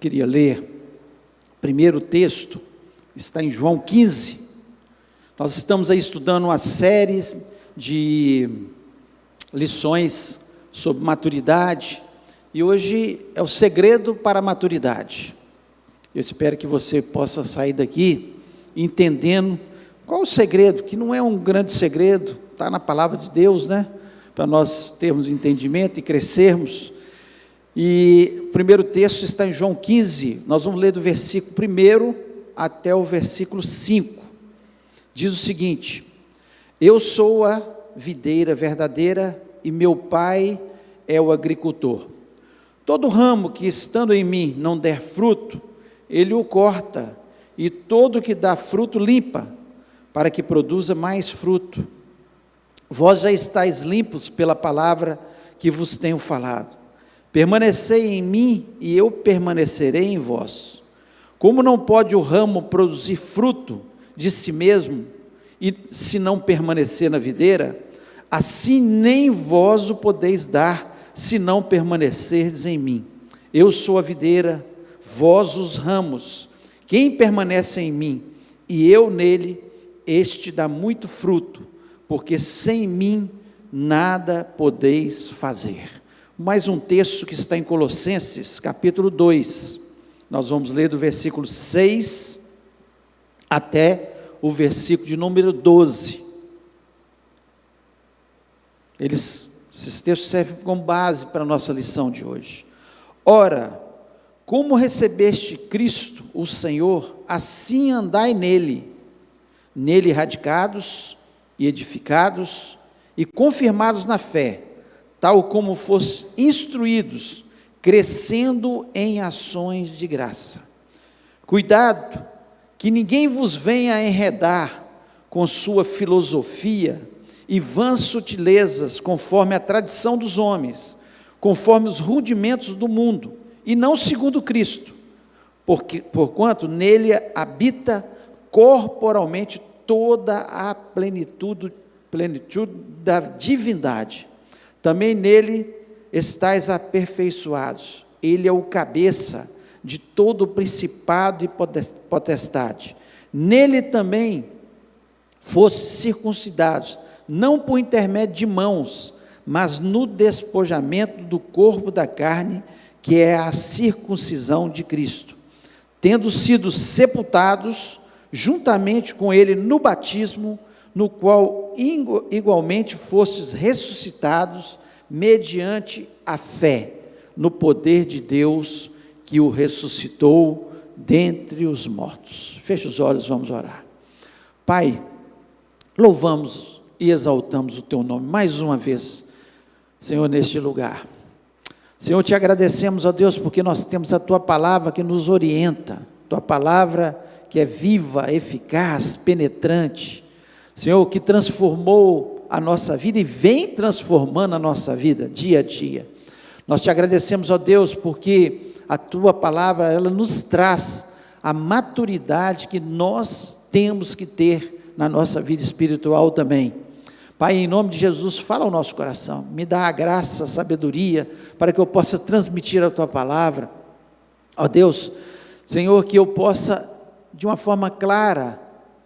queria ler, o primeiro texto está em João 15. Nós estamos aí estudando uma série de lições sobre maturidade, e hoje é o segredo para a maturidade. Eu espero que você possa sair daqui entendendo qual o segredo, que não é um grande segredo, está na palavra de Deus, né? Para nós termos entendimento e crescermos. E o primeiro texto está em João 15, nós vamos ler do versículo 1 até o versículo 5. Diz o seguinte: eu sou a videira verdadeira e meu pai é o agricultor. Todo ramo que estando em mim não der fruto, ele o corta, e todo que dá fruto limpa, para que produza mais fruto. Vós já estáis limpos pela palavra que vos tenho falado. Permanecei em mim e eu permanecerei em vós. Como não pode o ramo produzir fruto de si mesmo, e se não permanecer na videira, assim nem vós o podeis dar, se não permanecerdes em mim. Eu sou a videira, vós os ramos. Quem permanece em mim e eu nele, este dá muito fruto, porque sem mim nada podeis fazer. Mais um texto que está em Colossenses, capítulo 2, nós vamos ler do versículo 6 até o versículo de número 12. Esses textos servem como base para a nossa lição de hoje. Ora, como recebeste Cristo, o Senhor, assim andai nele radicados e edificados e confirmados na fé, tal como foste instruídos, crescendo em ações de graça. Cuidado, que ninguém vos venha enredar com sua filosofia e vãs sutilezas, conforme a tradição dos homens, conforme os rudimentos do mundo, e não segundo Cristo, porquanto nele habita corporalmente toda a plenitude da divindade. Também nele estáis aperfeiçoados. Ele é o cabeça de todo o principado e potestade. Nele também fostes circuncidados, não por intermédio de mãos, mas no despojamento do corpo da carne, que é a circuncisão de Cristo, tendo sido sepultados juntamente com ele no batismo, no qual igualmente fostes ressuscitados mediante a fé no poder de Deus que o ressuscitou dentre os mortos. Feche os olhos, vamos orar. Pai, louvamos e exaltamos o teu nome mais uma vez, Senhor, neste lugar. Senhor, te agradecemos, ó Deus, porque nós temos a tua palavra que nos orienta, tua palavra que é viva, eficaz, penetrante, Senhor, que transformou a nossa vida e vem transformando a nossa vida dia a dia. Nós te agradecemos, ó Deus, porque a tua palavra, ela nos traz a maturidade que nós temos que ter na nossa vida espiritual também. Pai, em nome de Jesus, fala ao nosso coração, me dá a graça, a sabedoria, para que eu possa transmitir a tua palavra, ó Deus, Senhor, que eu possa, de uma forma clara,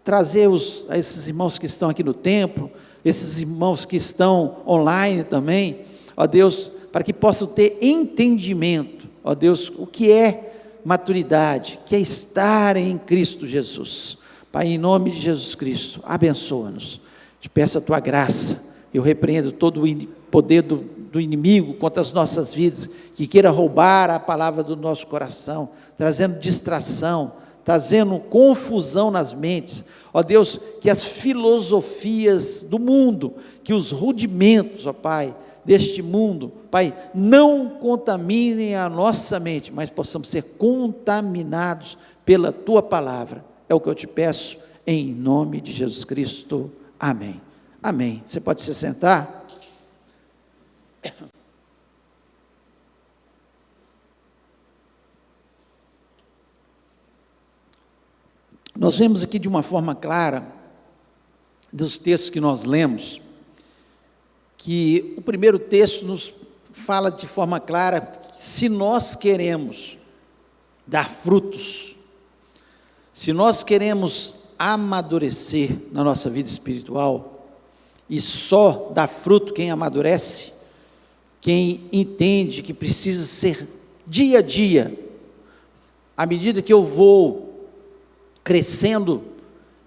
trazer a esses irmãos que estão aqui no templo, esses irmãos que estão online também, ó Deus, para que possam ter entendimento, ó Deus, o que é maturidade, que é estar em Cristo Jesus. Pai, em nome de Jesus Cristo, abençoa-nos, te peço a tua graça, eu repreendo todo o poder do inimigo contra as nossas vidas, que queira roubar a palavra do nosso coração, trazendo distração, trazendo confusão nas mentes, ó Deus, que as filosofias do mundo, que os rudimentos, ó Pai, deste mundo, Pai, não contaminem a nossa mente, mas possamos ser contaminados pela tua palavra, é o que eu te peço, em nome de Jesus Cristo, amém. Amém. Você pode se sentar? Nós vemos aqui de uma forma clara, dos textos que nós lemos, que o primeiro texto nos fala de forma clara, se nós queremos dar frutos. Se nós queremos amadurecer na nossa vida espiritual, e só dá fruto quem amadurece, quem entende que precisa ser dia a dia, à medida que eu vou crescendo,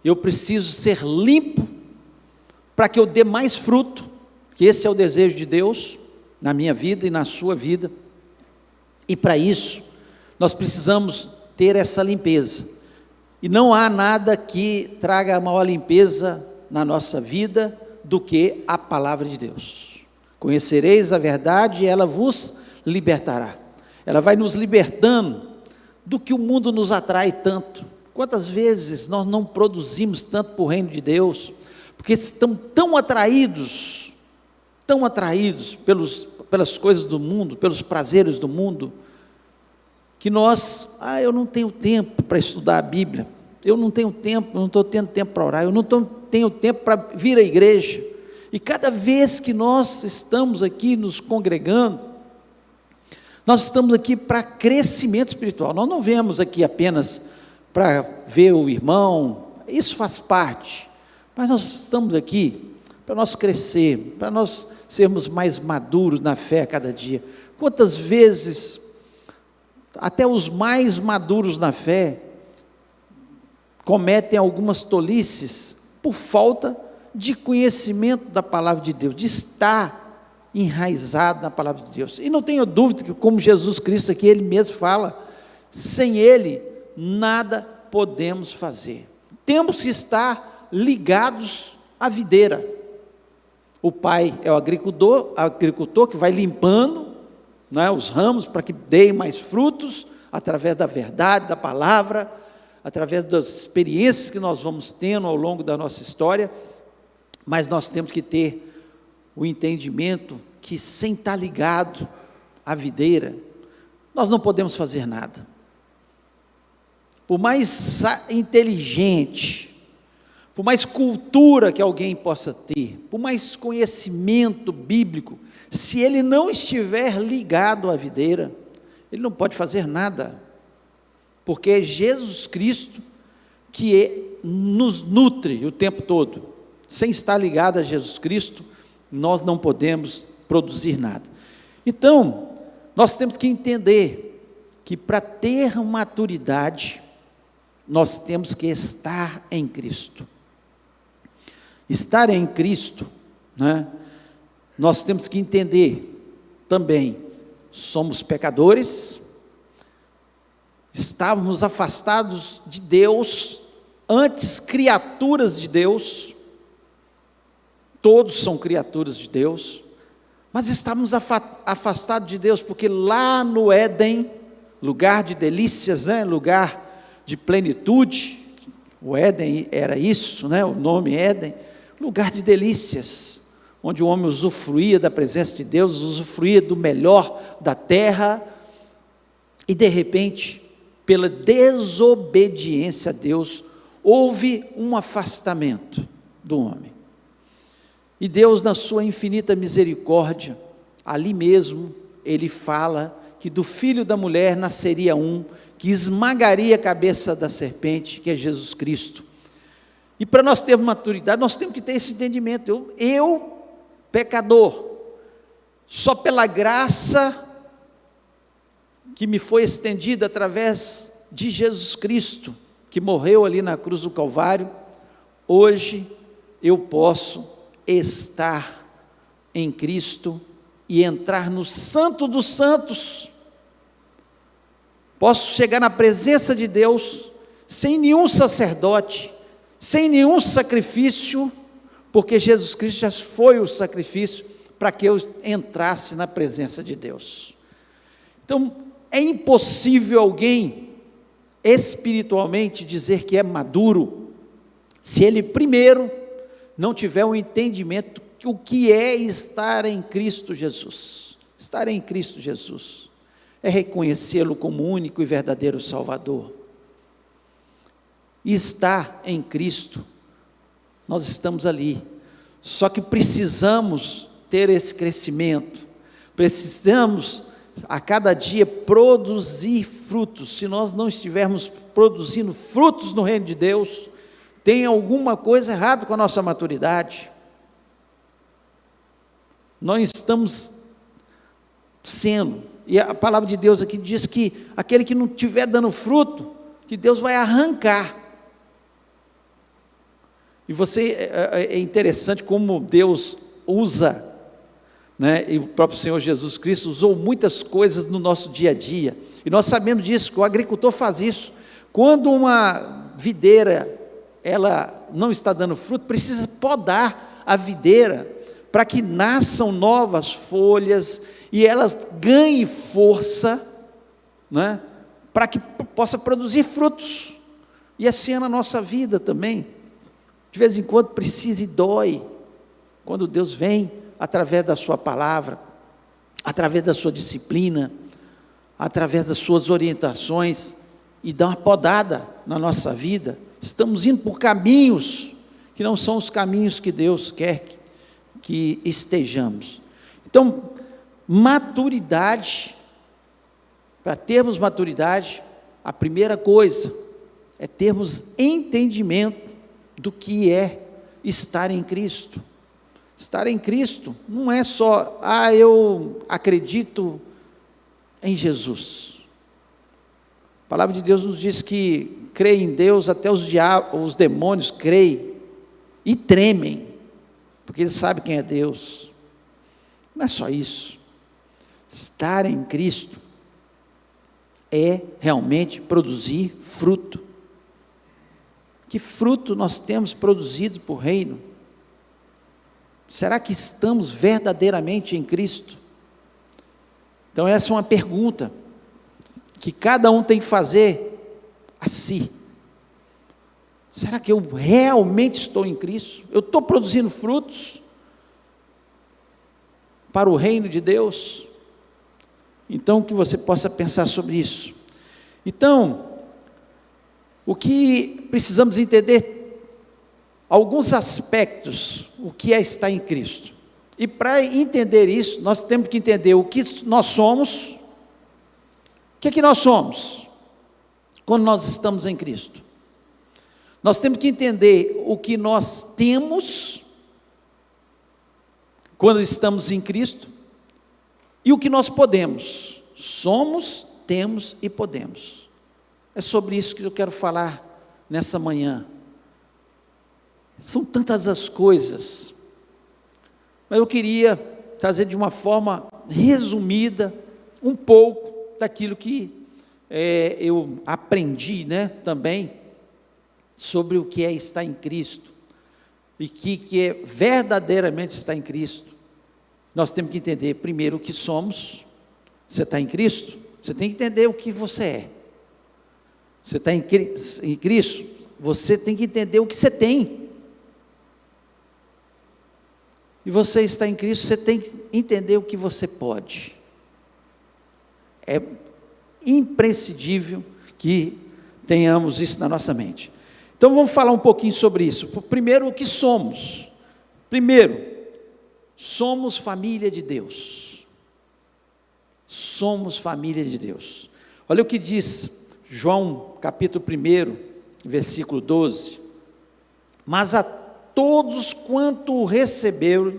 eu preciso ser limpo, para que eu dê mais fruto, que esse é o desejo de Deus, na minha vida e na sua vida, e para isso, nós precisamos ter essa limpeza, e não há nada que traga maior limpeza na nossa vida, do que a palavra de Deus. Conhecereis a verdade e ela vos libertará. Ela vai nos libertando do que o mundo nos atrai tanto. Quantas vezes nós não produzimos tanto para o reino de Deus, porque estamos tão atraídos pelas coisas do mundo, pelos prazeres do mundo, que nós, eu não tenho tempo para estudar a Bíblia, eu não tenho tempo, não estou tendo tempo para orar, eu não tenho tempo para vir à igreja. E cada vez que nós estamos aqui nos congregando, nós estamos aqui para crescimento espiritual. Nós não viemos aqui apenas para ver o irmão, isso faz parte, mas nós estamos aqui para nós crescer, para nós sermos mais maduros na fé a cada dia. Quantas vezes até os mais maduros na fé cometem algumas tolices por falta de conhecimento da palavra de Deus, de estar enraizado na palavra de Deus. E não tenho dúvida que, como Jesus Cristo aqui, Ele mesmo fala, sem Ele nada podemos fazer. Temos que estar ligados à videira. O pai é o agricultor que vai limpando, né, os ramos para que deem mais frutos, através da verdade, da palavra, através das experiências que nós vamos tendo ao longo da nossa história, mas nós temos que ter o entendimento que sem estar ligado à videira, nós não podemos fazer nada. Por mais inteligente, por mais cultura que alguém possa ter, por mais conhecimento bíblico, se ele não estiver ligado à videira, ele não pode fazer nada, porque é Jesus Cristo que nos nutre o tempo todo. Sem estar ligado a Jesus Cristo, nós não podemos produzir nada. Então, nós temos que entender que para ter maturidade, nós temos que estar em Cristo. Estar em Cristo, né? Nós temos que entender também, somos pecadores, estávamos afastados de Deus, antes criaturas de Deus, todos são criaturas de Deus, mas estávamos afastados de Deus, porque lá no Éden, lugar de delícias, né? Lugar de plenitude, o Éden era isso, né? O nome Éden, lugar de delícias, onde o homem usufruía da presença de Deus, usufruía do melhor da terra, e de repente, pela desobediência a Deus, houve um afastamento do homem, e Deus, na sua infinita misericórdia, ali mesmo, Ele fala que do filho da mulher nasceria um, que esmagaria a cabeça da serpente, que é Jesus Cristo. E para nós termos maturidade, nós temos que ter esse entendimento, eu pecador, só pela graça que me foi estendida através de Jesus Cristo, que morreu ali na cruz do Calvário, hoje eu posso estar em Cristo e entrar no Santo dos Santos, posso chegar na presença de Deus, sem nenhum sacerdote, sem nenhum sacrifício, porque Jesus Cristo já foi o sacrifício, para que eu entrasse na presença de Deus. Então, é impossível alguém, espiritualmente, dizer que é maduro, se ele primeiro não tiver um entendimento, o que é estar em Cristo Jesus. Estar em Cristo Jesus é reconhecê-lo como único e verdadeiro Salvador. E estar em Cristo, nós estamos ali, só que precisamos ter esse crescimento, precisamos a cada dia produzir frutos. Se nós não estivermos produzindo frutos no reino de Deus, tem alguma coisa errada com a nossa maturidade. Nós estamos sendo, e a palavra de Deus aqui diz que aquele que não estiver dando fruto, que Deus vai arrancar. E é interessante como Deus usa, né? E o próprio Senhor Jesus Cristo usou muitas coisas no nosso dia a dia, e nós sabemos disso, que o agricultor faz isso. Quando uma videira, ela não está dando fruto, precisa podar a videira, para que nasçam novas folhas, e ela ganhe força, né? Para que possa produzir frutos. E assim é na nossa vida também. De vez em quando precisa e dói, quando Deus vem, através da sua palavra, através da sua disciplina, através das suas orientações, e dá uma podada na nossa vida. Estamos indo por caminhos que não são os caminhos que Deus quer que estejamos. Então, maturidade, para termos maturidade, a primeira coisa é termos entendimento do que é estar em Cristo. Estar em Cristo não é só, eu acredito em Jesus. A palavra de Deus nos diz que crê em Deus, até os demônios creem e tremem, porque eles sabem quem é Deus. Não é só isso. Estar em Cristo é realmente produzir fruto. Que fruto nós temos produzido por reino? Será que estamos verdadeiramente em Cristo? Então essa é uma pergunta que cada um tem que fazer a si. Será que eu realmente estou em Cristo? Eu estou produzindo frutos para o reino de Deus? Então que você possa pensar sobre isso. Então, o que precisamos entender, alguns aspectos, o que é estar em Cristo. E para entender isso, nós temos que entender o que nós somos. O que é que nós somos quando nós estamos em Cristo? Nós temos que entender o que nós temos quando estamos em Cristo e o que nós podemos. Somos, temos e podemos. É sobre isso que eu quero falar nessa manhã. São tantas as coisas, mas eu queria trazer de uma forma resumida um pouco daquilo que eu aprendi, né, também sobre o que é estar em Cristo e que é verdadeiramente estar em Cristo. Nós temos que entender primeiro o que somos. Você está em Cristo, você tem que entender o que você é. Você está em Cristo, você tem que entender o que você tem. E você está em Cristo, você tem que entender o que você pode. É imprescindível que tenhamos isso na nossa mente. Então vamos falar um pouquinho sobre isso. Primeiro, o que somos. Primeiro, somos família de Deus. Somos família de Deus. Olha o que diz João capítulo 1, versículo 12. Mas a todos quanto receberam,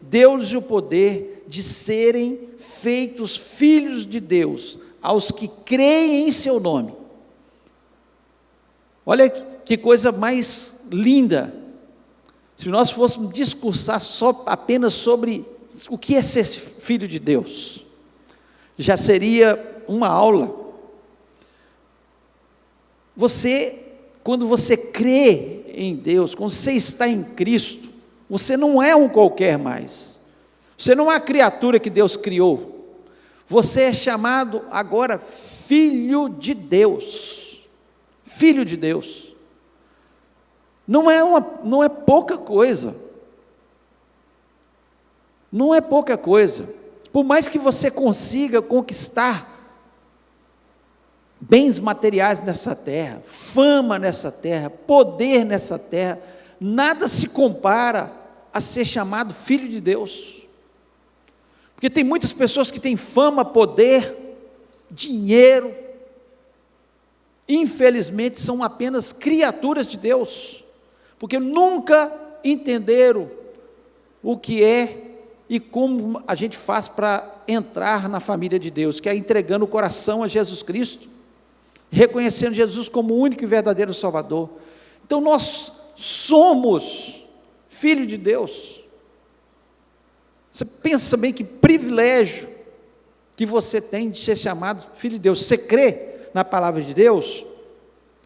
deu-lhes o poder de serem feitos filhos de Deus, aos que creem em seu nome. Olha que coisa mais linda. Se nós fôssemos discursar apenas sobre o que é ser filho de Deus, já seria uma aula. Quando você crê em Deus, quando você está em Cristo, você não é um qualquer mais. Você não é uma criatura que Deus criou. Você é chamado agora filho de Deus. Filho de Deus. Não é pouca coisa. Não é pouca coisa. Por mais que você consiga conquistar bens materiais nessa terra, fama nessa terra, poder nessa terra, nada se compara a ser chamado filho de Deus. Porque tem muitas pessoas que têm fama, poder, dinheiro, infelizmente são apenas criaturas de Deus, porque nunca entenderam o que é e como a gente faz para entrar na família de Deus, que é entregando o coração a Jesus Cristo, reconhecendo Jesus como o único e verdadeiro Salvador. Então nós somos filhos de Deus. Você pensa bem que privilégio que você tem de ser chamado filho de Deus. Você crê na palavra de Deus,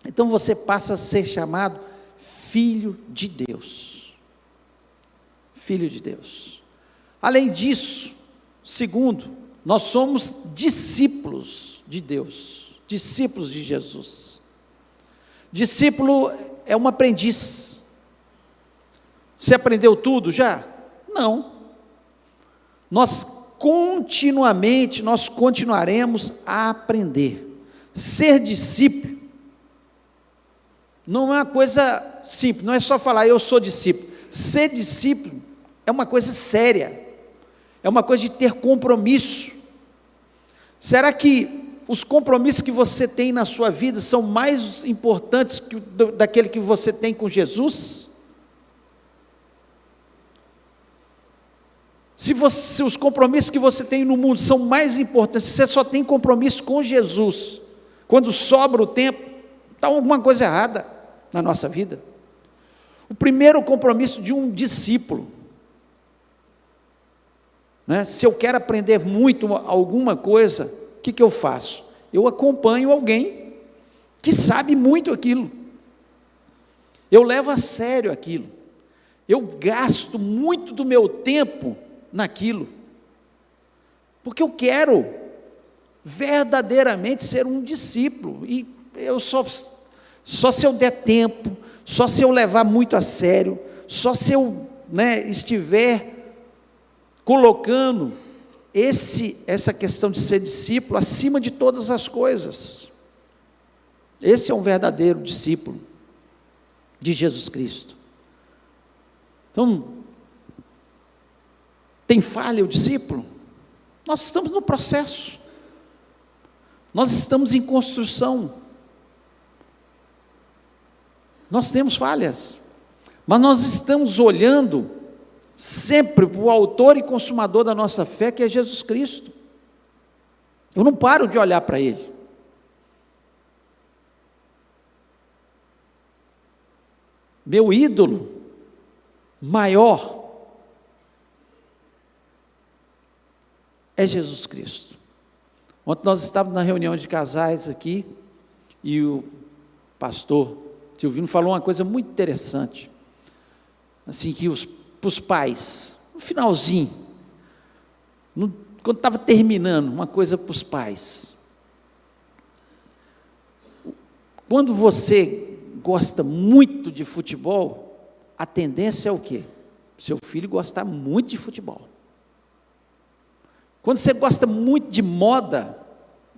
então você passa a ser chamado filho de Deus. Filho de Deus. Além disso, segundo, nós somos discípulos de Deus, discípulos de Jesus. Discípulo é um aprendiz. Você aprendeu tudo já? Não. Nós continuaremos a aprender. Ser discípulo não é uma coisa simples, não é só falar eu sou discípulo. Ser discípulo é uma coisa séria, é uma coisa de ter compromisso. Será que os compromissos que você tem na sua vida são mais importantes que daquele que você tem com Jesus? Se os compromissos que você tem no mundo são mais importantes, se você só tem compromisso com Jesus, quando sobra o tempo, está alguma coisa errada na nossa vida. O primeiro compromisso de um discípulo, né? Se eu quero aprender muito alguma coisa, o que eu faço? Eu acompanho alguém que sabe muito aquilo, eu levo a sério aquilo, eu gasto muito do meu tempo naquilo, porque eu quero verdadeiramente ser um discípulo, e eu só se eu der tempo, só se eu levar muito a sério, só se eu estiver colocando essa questão de ser discípulo acima de todas as coisas. Esse é um verdadeiro discípulo de Jesus Cristo. Então, tem falha o discípulo? Nós estamos no processo, nós estamos em construção, nós temos falhas, mas nós estamos olhando sempre para o autor e consumador da nossa fé, que é Jesus Cristo. Eu não paro de olhar para Ele. Meu ídolo maior é Jesus Cristo. Ontem nós estávamos na reunião de casais aqui, e o pastor Silvino falou uma coisa muito interessante, assim, que para os pais, no finalzinho, quando estava terminando, uma coisa para os pais. Quando você gosta muito de futebol, a tendência é o quê? Seu filho gostar muito de futebol. Quando você gosta muito de moda,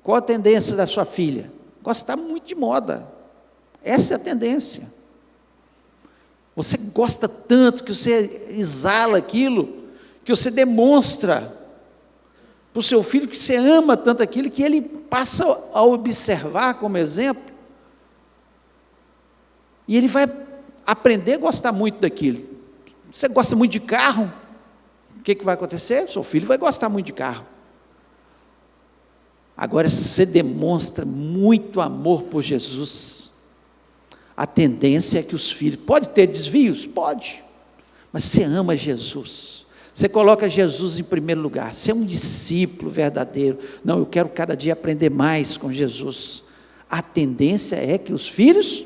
qual a tendência da sua filha? Gostar muito de moda. Essa é a tendência. Você gosta tanto que você exala aquilo, que você demonstra para o seu filho que você ama tanto aquilo, que ele passa a observar como exemplo, e ele vai aprender a gostar muito daquilo. Você gosta muito de carro, o que vai acontecer? Seu filho vai gostar muito de carro. Agora, se você demonstra muito amor por Jesus, a tendência é que os filhos, pode ter desvios? Pode, mas você ama Jesus, você coloca Jesus em primeiro lugar, você é um discípulo verdadeiro. Não, eu quero cada dia aprender mais com Jesus. A tendência é que os filhos,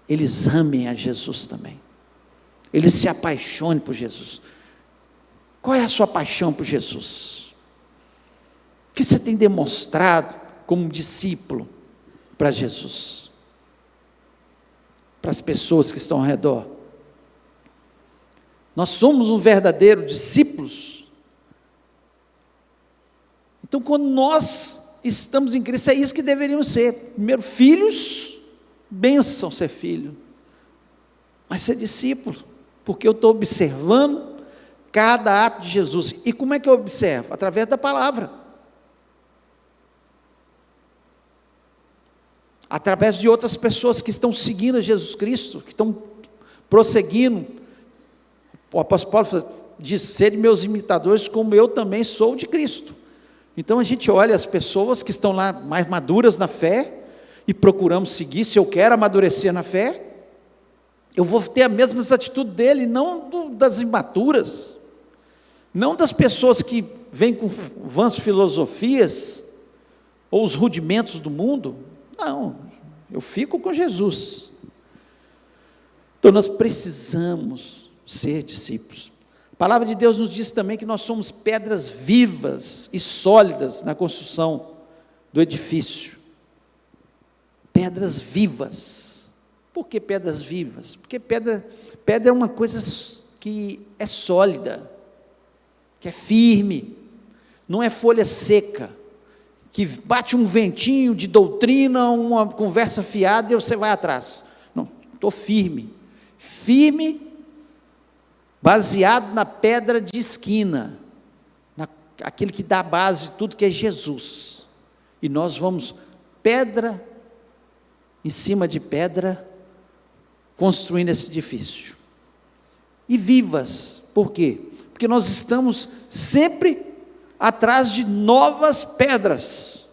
eles amem a Jesus também, eles se apaixonem por Jesus. Qual é a sua paixão por Jesus? O que você tem demonstrado como discípulo para Jesus? Para as pessoas que estão ao redor? Nós somos um verdadeiro discípulos. Então, quando nós estamos em Cristo, é isso que deveríamos ser. Primeiro, filhos, bênção ser filho, mas ser discípulo, porque eu estou observando cada ato de Jesus. E como é que eu observo? Através da palavra. Através de outras pessoas que estão seguindo Jesus Cristo, que estão prosseguindo. O apóstolo Paulo diz: sede meus imitadores, como eu também sou de Cristo. Então a gente olha as pessoas que estão lá mais maduras na fé, e procuramos seguir. Se eu quero amadurecer na fé, eu vou ter a mesma atitude dele, não das imaturas, não das pessoas que vêm com vãs filosofias, ou os rudimentos do mundo. Não, eu fico com Jesus. Então nós precisamos ser discípulos. A palavra de Deus nos diz também que nós somos pedras vivas e sólidas na construção do edifício. Pedras vivas. Por que pedras vivas? Porque pedra é uma coisa que é sólida, que é firme, não é folha seca, que bate um ventinho de doutrina, uma conversa fiada e você vai atrás. Não, estou firme, baseado na pedra de esquina, aquele que dá a base de tudo, que é Jesus. E nós vamos pedra em cima de pedra, construindo esse edifício. E vivas, por quê? Porque nós estamos sempre atrás de novas pedras,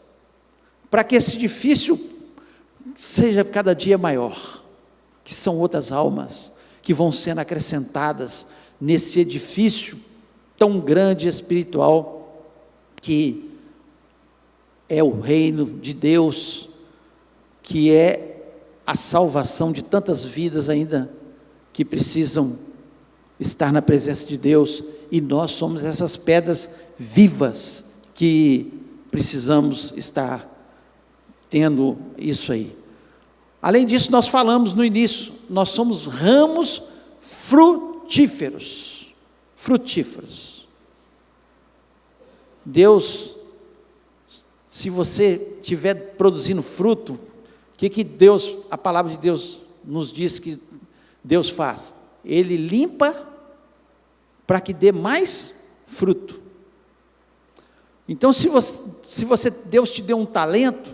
para que esse edifício seja cada dia maior, que são outras almas, que vão sendo acrescentadas nesse edifício tão grande e espiritual, que é o reino de Deus, que é a salvação de tantas vidas ainda, que precisam estar na presença de Deus, e nós somos essas pedras vivas, que precisamos estar tendo isso aí. Além disso, nós falamos no início, nós somos ramos frutíferos. Deus, se você estiver produzindo fruto, o que Deus, a palavra de Deus nos diz que Deus faz? Ele limpa para que dê mais fruto. Então, se Deus te deu um talento,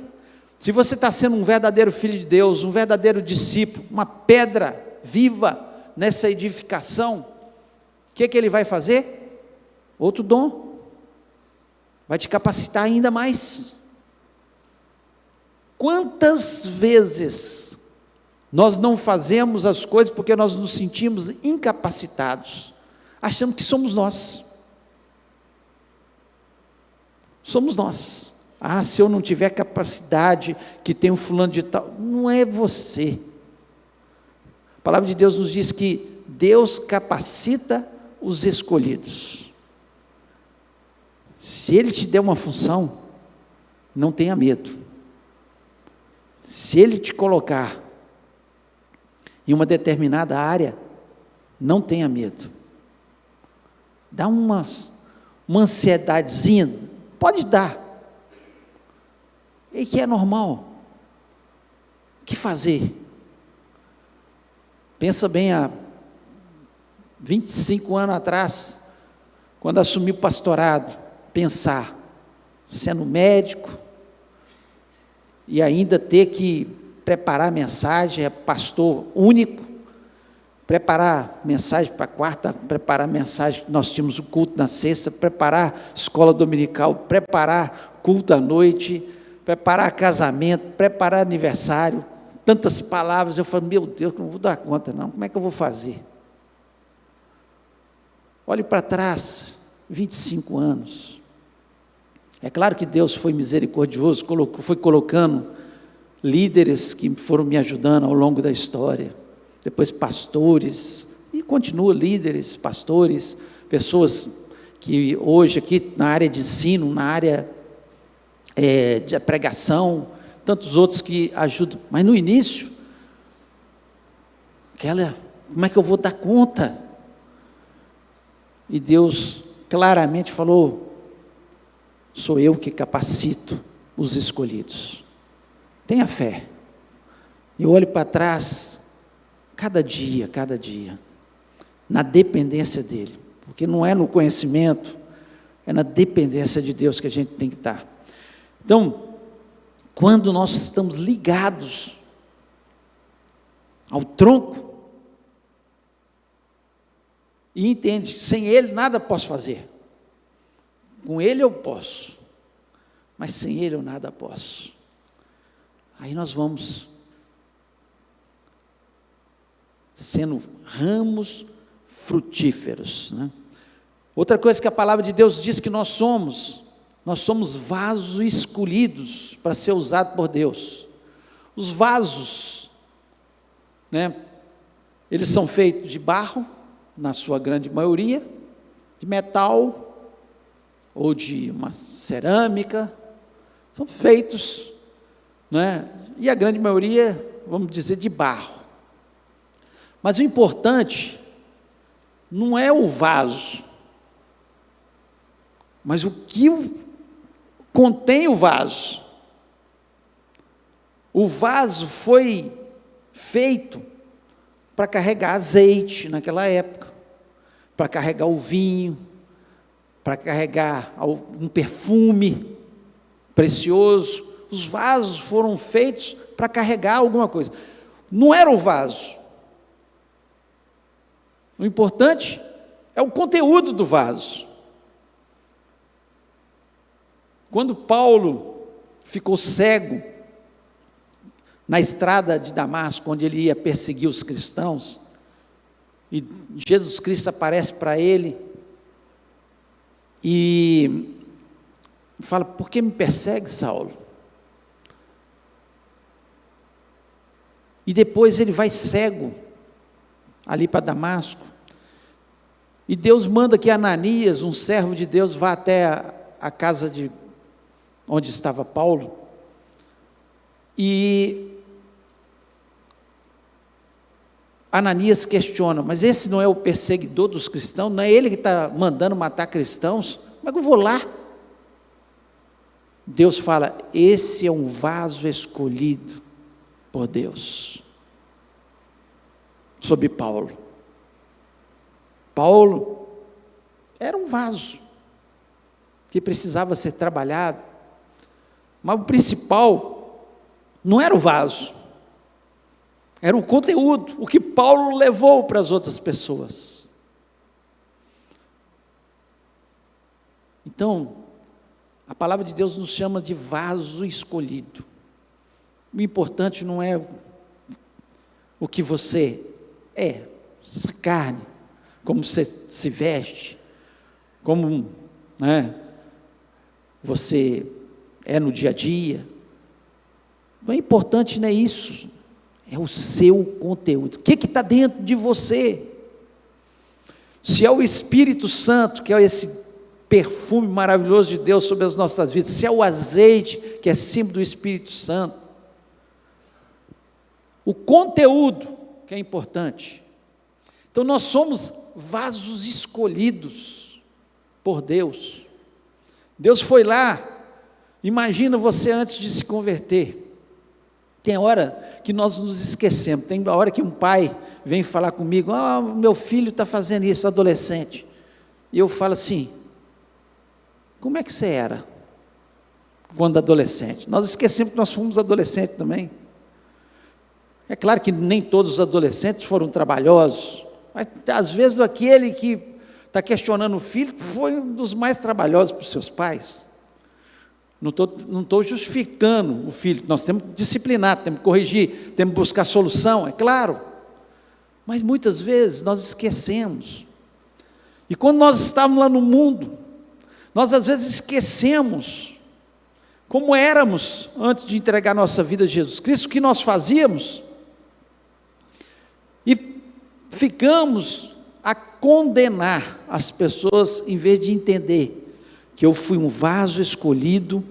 se você está sendo um verdadeiro filho de Deus, um verdadeiro discípulo, uma pedra viva nessa edificação, o que Ele vai fazer? Outro dom, vai te capacitar ainda mais. Quantas vezes nós não fazemos as coisas porque nós nos sentimos incapacitados, achando que somos nós. Somos nós. Ah, se eu não tiver capacidade, que tem um fulano de tal, não é você. A palavra de Deus nos diz que Deus capacita os escolhidos. Se Ele te der uma função, não tenha medo. Se Ele te colocar em uma determinada área, não tenha medo. Dá uma ansiedadezinha, pode dar, e que é normal. O que fazer? Pensa bem, há 25 anos atrás, quando assumi o pastorado, pensar, sendo médico, e ainda ter que preparar a mensagem, é pastor único, preparar mensagem para quarta, preparar mensagem, nós tínhamos o culto na sexta, preparar escola dominical, preparar culto à noite, preparar casamento, preparar aniversário, tantas palavras. Eu falei, meu Deus, não vou dar conta não, como é que eu vou fazer? Olhe para trás, 25 anos, é claro que Deus foi misericordioso, foi colocando líderes que foram me ajudando ao longo da história, depois pastores, e continua líderes, pastores, pessoas que hoje aqui na área de ensino, na área de pregação, tantos outros que ajudam, mas no início, como é que eu vou dar conta? E Deus claramente falou, sou eu que capacito os escolhidos, tenha fé. Eu olho para trás, cada dia, na dependência dEle, porque não é no conhecimento, é na dependência de Deus que a gente tem que estar. Então, quando nós estamos ligados ao tronco, e entende, sem Ele nada posso fazer, com Ele eu posso, mas sem Ele eu nada posso. Aí nós vamos sendo ramos frutíferos, né? Outra coisa que a palavra de Deus diz que nós somos vasos escolhidos para ser usado por Deus. Os vasos, né, eles são feitos de barro, na sua grande maioria, de metal, ou de uma cerâmica, são feitos, né, e a grande maioria, vamos dizer, de barro. Mas o importante não é o vaso, mas o que contém o vaso. O vaso foi feito para carregar azeite naquela época, para carregar o vinho, para carregar um perfume precioso. Os vasos foram feitos para carregar alguma coisa. Não era o vaso. O importante é o conteúdo do vaso. Quando Paulo ficou cego na estrada de Damasco, onde ele ia perseguir os cristãos, e Jesus Cristo aparece para ele e fala: por que me persegue, Saulo? E depois ele vai cego ali para Damasco, e Deus manda que Ananias, um servo de Deus, vá até a casa de onde estava Paulo, e Ananias questiona: mas esse não é o perseguidor dos cristãos? Não é ele que está mandando matar cristãos? Como é que eu vou lá? Deus fala: esse é um vaso escolhido por Deus, sobre Paulo. Paulo era um vaso, que precisava ser trabalhado, mas o principal não era o vaso, era o conteúdo, o que Paulo levou para as outras pessoas. Então, a palavra de Deus nos chama de vaso escolhido. O importante não é o que você é, essa carne, como você se veste, como, né, você é no dia a dia. O importante não é isso, é o seu conteúdo. O que está dentro de você? Se é o Espírito Santo, que é esse perfume maravilhoso de Deus sobre as nossas vidas, se é o azeite, que é símbolo do Espírito Santo, o conteúdo que é importante. Então nós somos vasos escolhidos por Deus. Deus foi lá. Imagina você antes de se converter. Tem hora que nós nos esquecemos. Tem hora que um pai vem falar comigo: meu filho está fazendo isso, adolescente. E eu falo assim: como é que você era quando adolescente? Nós esquecemos que nós fomos adolescentes também. É claro que nem todos os adolescentes foram trabalhosos, mas às vezes aquele que está questionando o filho foi um dos mais trabalhosos para os seus pais. Não estou justificando o filho, nós temos que disciplinar, temos que corrigir, temos que buscar solução, é claro, mas muitas vezes nós esquecemos. E quando nós estávamos lá no mundo, nós às vezes esquecemos como éramos antes de entregar nossa vida a Jesus Cristo, o que nós fazíamos, e ficamos a condenar as pessoas, em vez de entender que eu fui um vaso escolhido,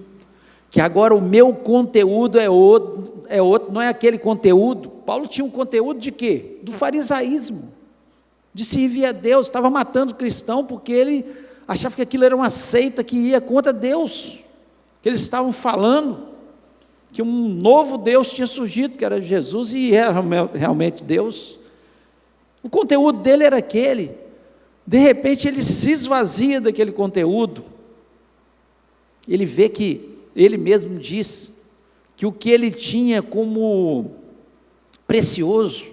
que agora o meu conteúdo é outro, não é aquele conteúdo. Paulo tinha um conteúdo de quê? Do farisaísmo, de servir a Deus. Estava matando cristão porque ele achava que aquilo era uma seita que ia contra Deus, que eles estavam falando que um novo Deus tinha surgido, que era Jesus, e era realmente Deus. O conteúdo dele era aquele, De repente ele se esvazia daquele conteúdo, ele vê que, ele mesmo diz, que o que ele tinha como precioso,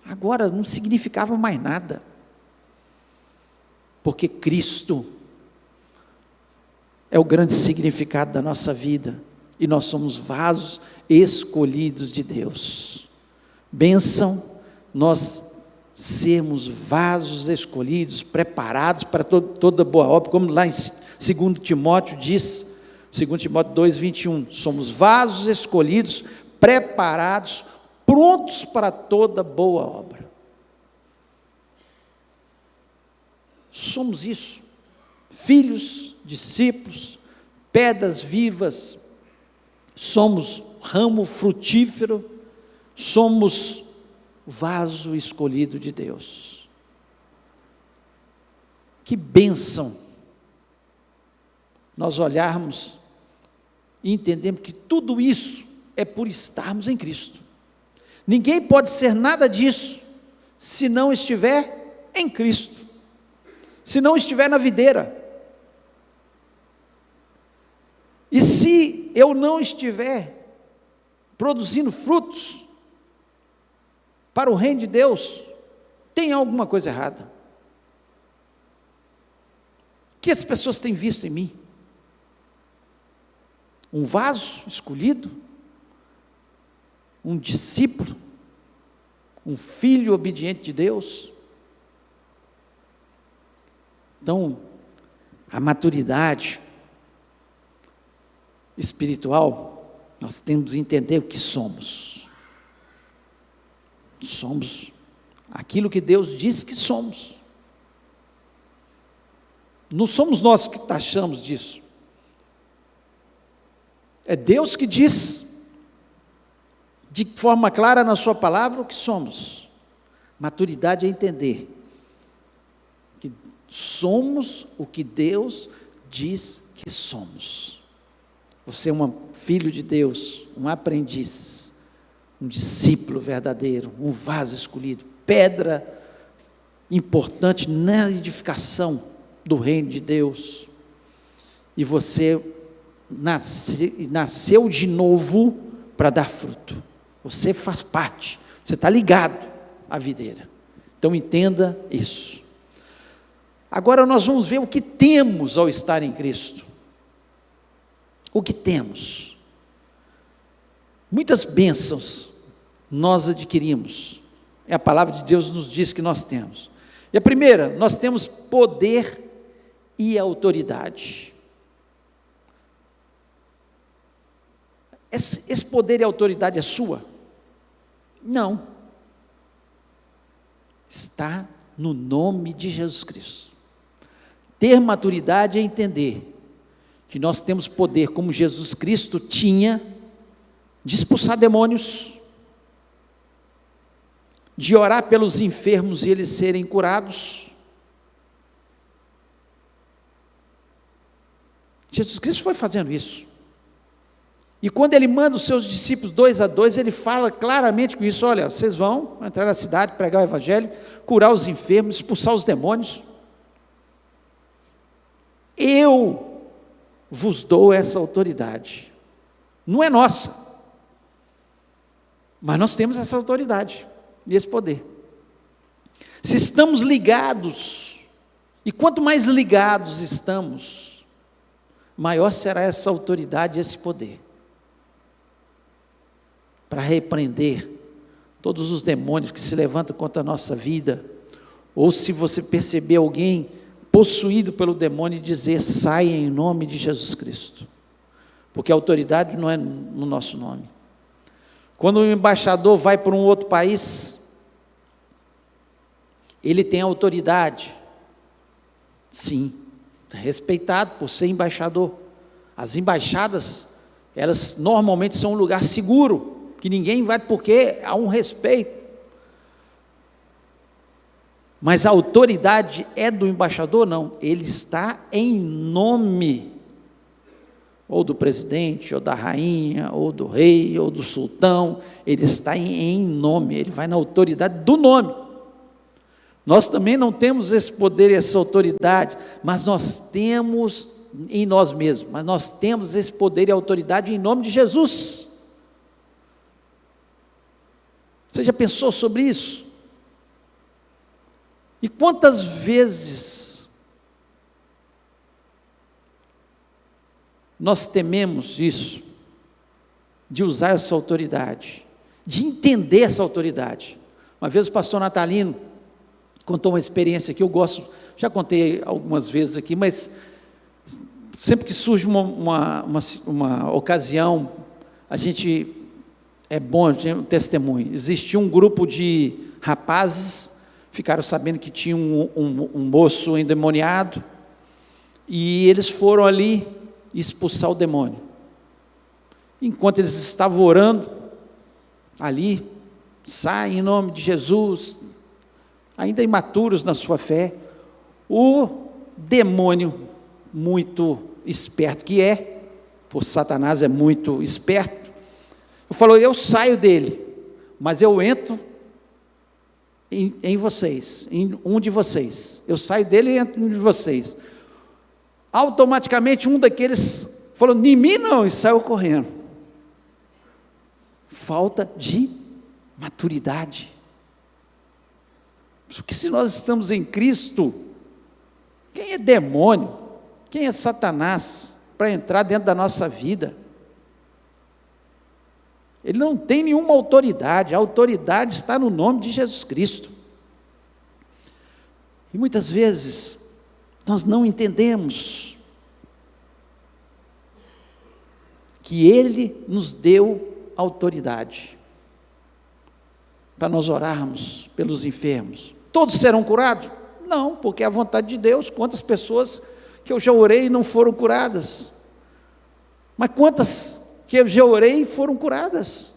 agora não significava mais nada, porque Cristo é o grande significado da nossa vida, e nós somos vasos escolhidos de Deus. Bênção nós sermos vasos escolhidos, preparados para toda boa obra, como lá em 2 Timóteo diz, 2 Timóteo 2:21, somos vasos escolhidos, preparados, prontos para toda boa obra. Somos isso, filhos, discípulos, pedras vivas, somos ramo frutífero, somos vaso escolhido de Deus. Que bênção nós olharmos e entendermos que tudo isso é por estarmos em Cristo. Ninguém pode ser nada disso se não estiver em Cristo, se não estiver na videira. E se eu não estiver produzindo frutos para o reino de Deus, tem alguma coisa errada. O que as pessoas têm visto em mim? Um vaso escolhido? Um discípulo? Um filho obediente de Deus? Então, a maturidade espiritual, nós temos que entender o que somos. Somos aquilo que Deus diz que somos. Não somos nós que taxamos disso. É Deus que diz de forma clara na sua palavra o que somos. Maturidade é entender que somos o que Deus diz que somos. Você é um filho de Deus, um aprendiz, um discípulo verdadeiro, um vaso escolhido, pedra importante na edificação do reino de Deus. E você nasceu de novo para dar fruto. Você faz parte, você está ligado à videira. Então entenda isso. Agora nós vamos ver o que temos ao estar em Cristo. O que temos? Muitas bênçãos nós adquirimos. É a palavra de Deus nos diz que nós temos. E a primeira, nós temos poder e autoridade. Esse poder e autoridade é sua? Não. Está no nome de Jesus Cristo. Ter maturidade é entender que nós temos poder, como Jesus Cristo tinha, de expulsar demônios, de orar pelos enfermos e eles serem curados. Jesus Cristo foi fazendo isso. E quando ele manda os seus discípulos 2 a 2, ele fala claramente com isso: olha, vocês vão entrar na cidade, pregar o evangelho, curar os enfermos, expulsar os demônios. Eu vos dou essa autoridade. Não é nossa, mas nós temos essa autoridade e esse poder. Se estamos ligados, e quanto mais ligados estamos, maior será essa autoridade e esse poder, para repreender todos os demônios que se levantam contra a nossa vida, ou se você perceber alguém possuído pelo demônio, dizer: saia em nome de Jesus Cristo, porque a autoridade não é no nosso nome. Quando o embaixador vai para um outro país, ele tem autoridade, sim, respeitado por ser embaixador. As embaixadas, elas normalmente são um lugar seguro, que ninguém vai, porque há um respeito. Mas a autoridade é do embaixador? Não, ele está em nome, ou do presidente, ou da rainha, ou do rei, ou do sultão. Ele está em nome, ele vai na autoridade do nome. Nós também não temos esse poder e essa autoridade, mas nós temos em nós mesmos, mas nós temos esse poder e autoridade em nome de Jesus. Você já pensou sobre isso? E quantas vezes nós tememos isso, de usar essa autoridade, de entender essa autoridade? Uma vez o pastor Natalino contou uma experiência que eu gosto, já contei algumas vezes aqui, mas sempre que surge uma ocasião, é bom um testemunho. Existia um grupo de rapazes, ficaram sabendo que tinha um moço endemoniado, e eles foram ali expulsar o demônio. Enquanto eles estavam orando, ali, sai em nome de Jesus, ainda imaturos na sua fé, o demônio, muito esperto que é, por Satanás é muito esperto, falou: eu saio dele, mas eu entro em vocês, em um de vocês, eu saio dele e entro em um de vocês. Automaticamente um daqueles falou: em mim não, e saiu correndo. Falta de maturidade. Porque se nós estamos em Cristo, quem é demônio, quem é Satanás para entrar dentro da nossa vida? Ele não tem nenhuma autoridade, a autoridade está no nome de Jesus Cristo. E muitas vezes nós não entendemos que Ele nos deu autoridade para nós orarmos pelos enfermos. Todos serão curados? Não, porque é a vontade de Deus. Quantas pessoas que eu já orei e não foram curadas? Mas quantas que eu já orei e foram curadas?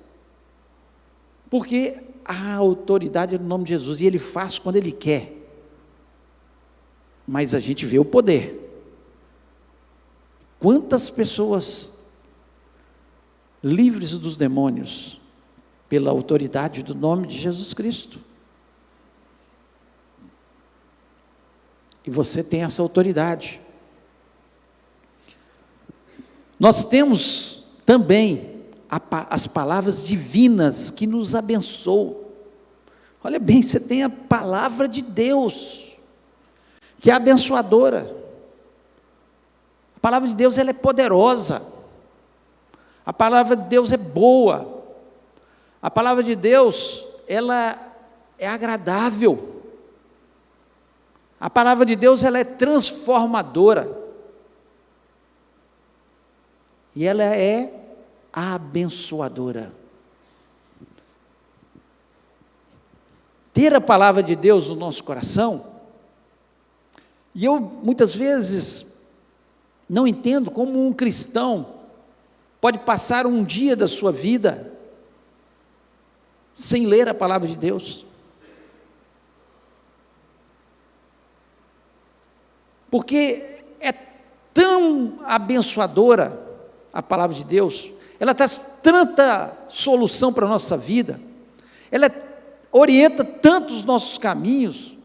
Porque a autoridade é no nome de Jesus, e Ele faz quando Ele quer. Mas a gente vê o poder. Quantas pessoas livres dos demônios pela autoridade do nome de Jesus Cristo? E você tem essa autoridade. Nós temos também as palavras divinas que nos abençoam. Olha bem, você tem a palavra de Deus, que é abençoadora. A palavra de Deus, ela é poderosa. A palavra de Deus é boa. A palavra de Deus, ela é agradável. A palavra de Deus, ela é transformadora. E ela é abençoadora. Ter a palavra de Deus no nosso coração, e eu muitas vezes não entendo como um cristão pode passar um dia da sua vida sem ler a palavra de Deus. Porque é tão abençoadora a palavra de Deus, ela traz tanta solução para a nossa vida, ela orienta tanto os nossos caminhos,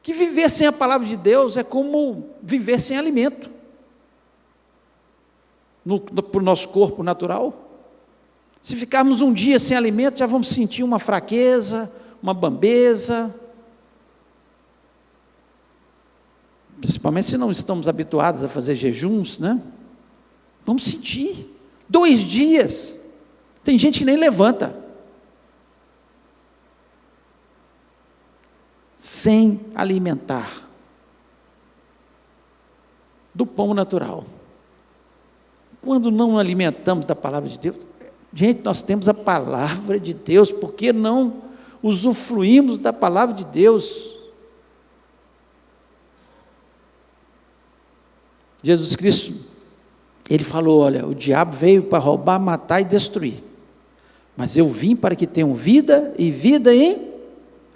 que viver sem a palavra de Deus é como viver sem alimento, para o nosso corpo natural. Se ficarmos um dia sem alimento, já vamos sentir uma fraqueza, uma bambeza, principalmente se não estamos habituados a fazer jejuns, né? Vamos sentir. 2 dias, tem gente que nem levanta, sem alimentar do pão natural. Quando não alimentamos da palavra de Deus, gente, nós temos a palavra de Deus, por que não usufruímos da palavra de Deus? Jesus Cristo, Ele falou: olha, o diabo veio para roubar, matar e destruir, mas eu vim para que tenham vida, e vida em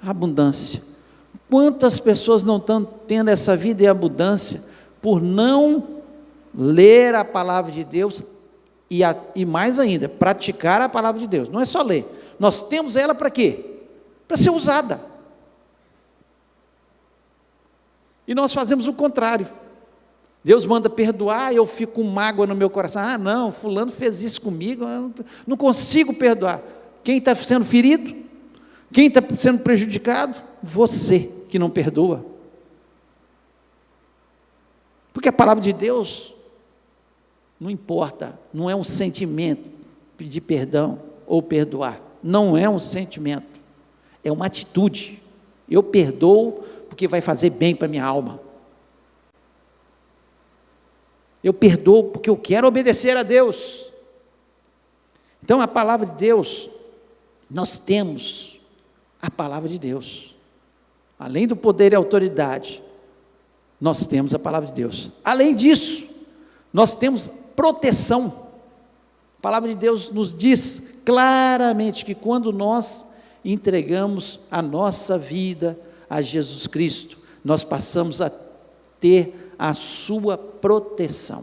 abundância. Quantas pessoas não estão tendo essa vida em abundância, por não ler a palavra de Deus, e mais ainda, praticar a palavra de Deus. Não é só ler, nós temos ela para quê? Para ser usada. E nós fazemos o contrário. Deus manda perdoar, eu fico com mágoa no meu coração. Ah, não, fulano fez isso comigo, eu não consigo perdoar. Quem está sendo ferido? Quem está sendo prejudicado? Você que não perdoa. Porque a palavra de Deus, não importa, não é um sentimento, pedir perdão ou perdoar. Não é um sentimento, é uma atitude. Eu perdoo porque vai fazer bem para a minha alma. Eu perdoo porque eu quero obedecer a Deus. Então a palavra de Deus, nós temos a palavra de Deus. Além do poder e autoridade, nós temos a palavra de Deus. Além disso, nós temos proteção. A palavra de Deus nos diz claramente que quando nós entregamos a nossa vida a Jesus Cristo, nós passamos a ter a sua proteção.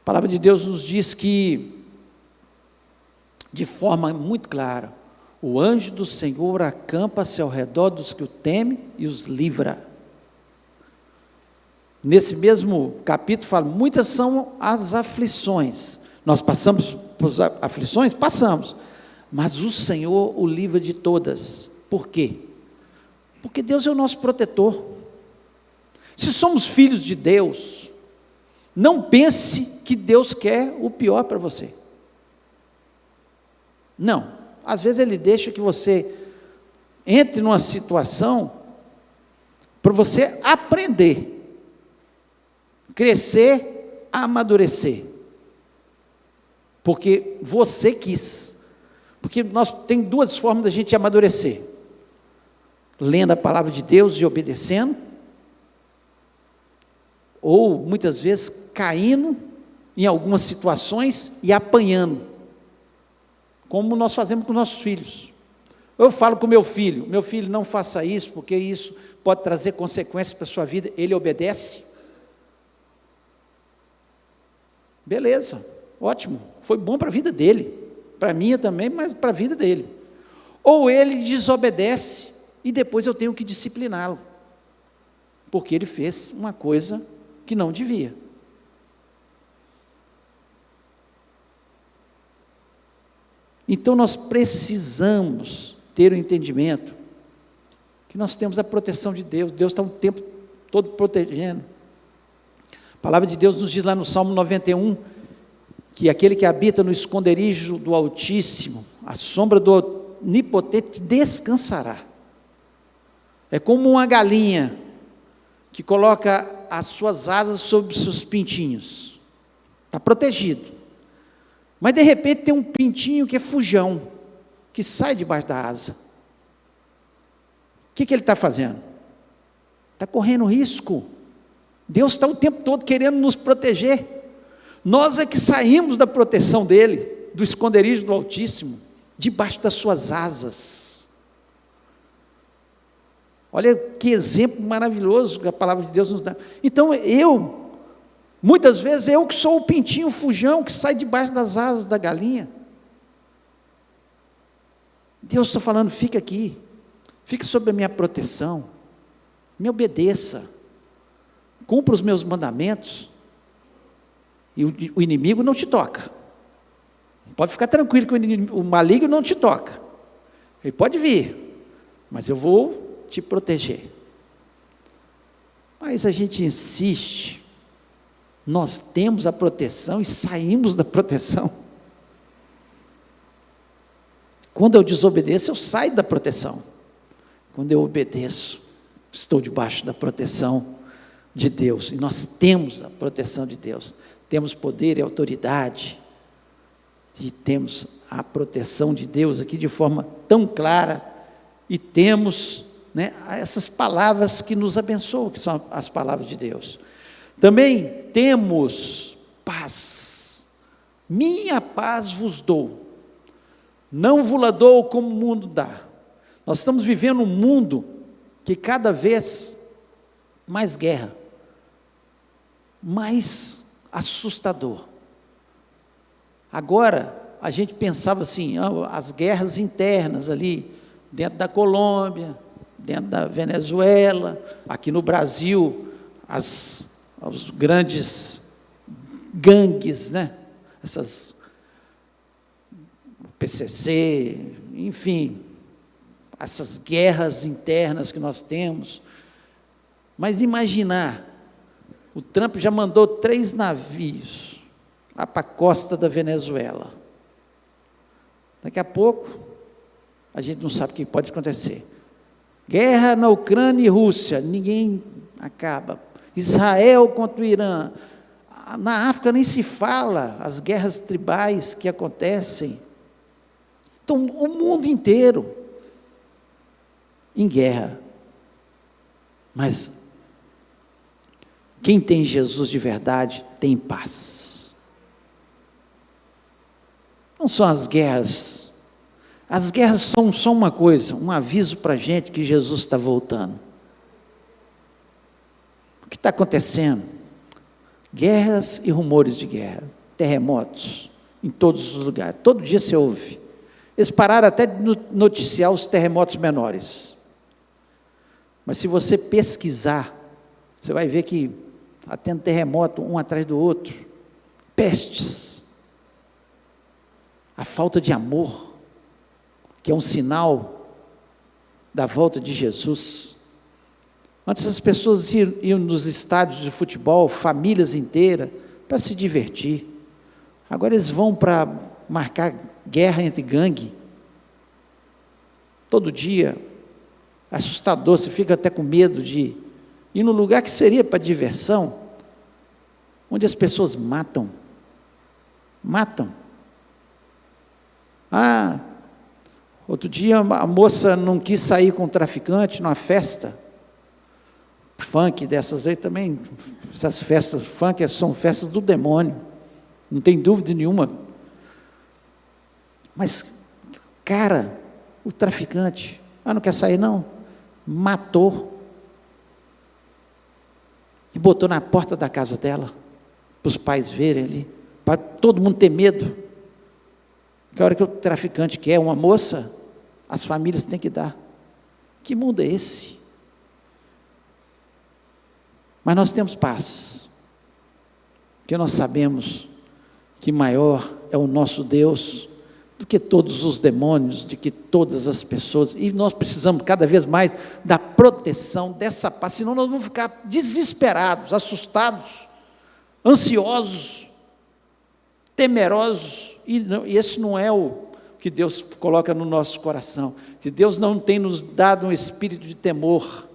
A palavra de Deus nos diz que, de forma muito clara, o anjo do Senhor acampa-se ao redor dos que o temem e os livra. Nesse mesmo capítulo fala, muitas são as aflições. Nós passamos por aflições? Passamos. Mas o Senhor o livra de todas. Por quê? Porque Deus é o nosso protetor. Se somos filhos de Deus, não pense que Deus quer o pior para você. Não. Às vezes Ele deixa que você entre numa situação para você aprender, crescer, amadurecer. Porque você quis. Porque tem duas formas da gente amadurecer: lendo a palavra de Deus e obedecendo, ou muitas vezes caindo em algumas situações e apanhando, como nós fazemos com nossos filhos. Eu falo com meu filho, não faça isso, porque isso pode trazer consequências para a sua vida. Ele obedece. Beleza, ótimo, foi bom para a vida dele, para a minha também, mas para a vida dele. Ou ele desobedece, e depois eu tenho que discipliná-lo, porque ele fez uma coisa que não devia. Então nós precisamos ter o entendimento que nós temos a proteção de Deus. Deus está o tempo todo protegendo. A palavra de Deus nos diz lá no Salmo 91, que aquele que habita no esconderijo do Altíssimo, a sombra do Onipotente descansará. É como uma galinha que coloca as suas asas sobre os seus pintinhos. Está protegido. Mas de repente tem um pintinho que é fujão, que sai debaixo da asa. O que ele está fazendo? Está correndo risco. Deus está o tempo todo querendo nos proteger. Nós é que saímos da proteção dele, do esconderijo do Altíssimo, debaixo das suas asas. Olha que exemplo maravilhoso que a palavra de Deus nos dá. Então muitas vezes eu que sou o pintinho fujão que sai debaixo das asas da galinha. Deus está falando, fica aqui, fique sob a minha proteção, me obedeça, cumpra os meus mandamentos, e o inimigo não te toca. Pode ficar tranquilo que o maligno não te toca. Ele pode vir, mas eu vou te proteger. Mas a gente insiste, nós temos a proteção e saímos da proteção. Quando eu desobedeço, eu saio da proteção. Quando eu obedeço, estou debaixo da proteção de Deus. E nós temos a proteção de Deus. Temos poder e autoridade. E temos a proteção de Deus aqui de forma tão clara. E temos, essas palavras que nos abençoam, que são as palavras de Deus. Também temos paz. Minha paz vos dou. Não vos dou como o mundo dá. Nós estamos vivendo um mundo que cada vez mais guerra, mais assustador. Agora, a gente pensava assim, as guerras internas ali, dentro da Colômbia, dentro da Venezuela, aqui no Brasil, os grandes gangues, né? Essas PCC, enfim, essas guerras internas que nós temos. Mas imaginar, o Trump já mandou 3 navios lá para a costa da Venezuela. Daqui a pouco, a gente não sabe o que pode acontecer. Guerra na Ucrânia e Rússia, ninguém acaba. Israel contra o Irã. Na África nem se fala, as guerras tribais que acontecem. Então, o mundo inteiro em guerra. Mas quem tem Jesus de verdade tem paz. Não são as guerras. As guerras são só uma coisa, um aviso para a gente que Jesus está voltando. O que está acontecendo? Guerras e rumores de guerra, terremotos em todos os lugares. Todo dia você ouve. Eles pararam até de noticiar os terremotos menores. Mas se você pesquisar, você vai ver que está tendo terremoto um atrás do outro. Pestes. A falta de amor, que é um sinal da volta de Jesus. Antes as pessoas iam nos estádios de futebol, famílias inteiras, para se divertir. Agora eles vão para marcar guerra entre gangue. Todo dia, assustador, você fica até com medo de ir num lugar que seria para diversão, onde as pessoas matam. Outro dia a moça não quis sair com o traficante numa festa funk dessas aí também. Essas festas funk são festas do demônio, não tem dúvida nenhuma. Mas, cara, o traficante, não quer sair não, matou e botou na porta da casa dela, para os pais verem ali, para todo mundo ter medo. Que a hora que o traficante quer uma moça, as famílias têm que dar. Que mundo é esse? Mas nós temos paz, porque nós sabemos que maior é o nosso Deus do que todos os demônios, de que todas as pessoas, e nós precisamos cada vez mais da proteção dessa paz, senão nós vamos ficar desesperados, assustados, ansiosos, temerosos, e esse não é o que Deus coloca no nosso coração, que Deus não tem nos dado um espírito de temor,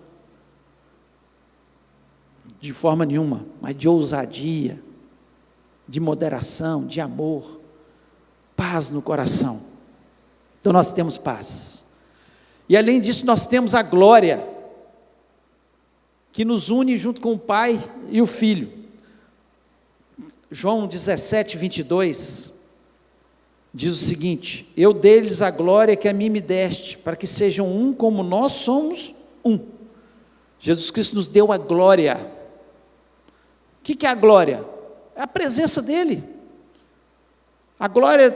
de forma nenhuma, mas de ousadia, de moderação, de amor, paz no coração. Então nós temos paz, e além disso nós temos a glória, que nos une junto com o Pai e o Filho. João 17, 22, diz o seguinte: eu dei-lhes a glória que a mim me deste, para que sejam um como nós somos um. Jesus Cristo nos deu a glória. O que é a glória? É a presença dEle. A glória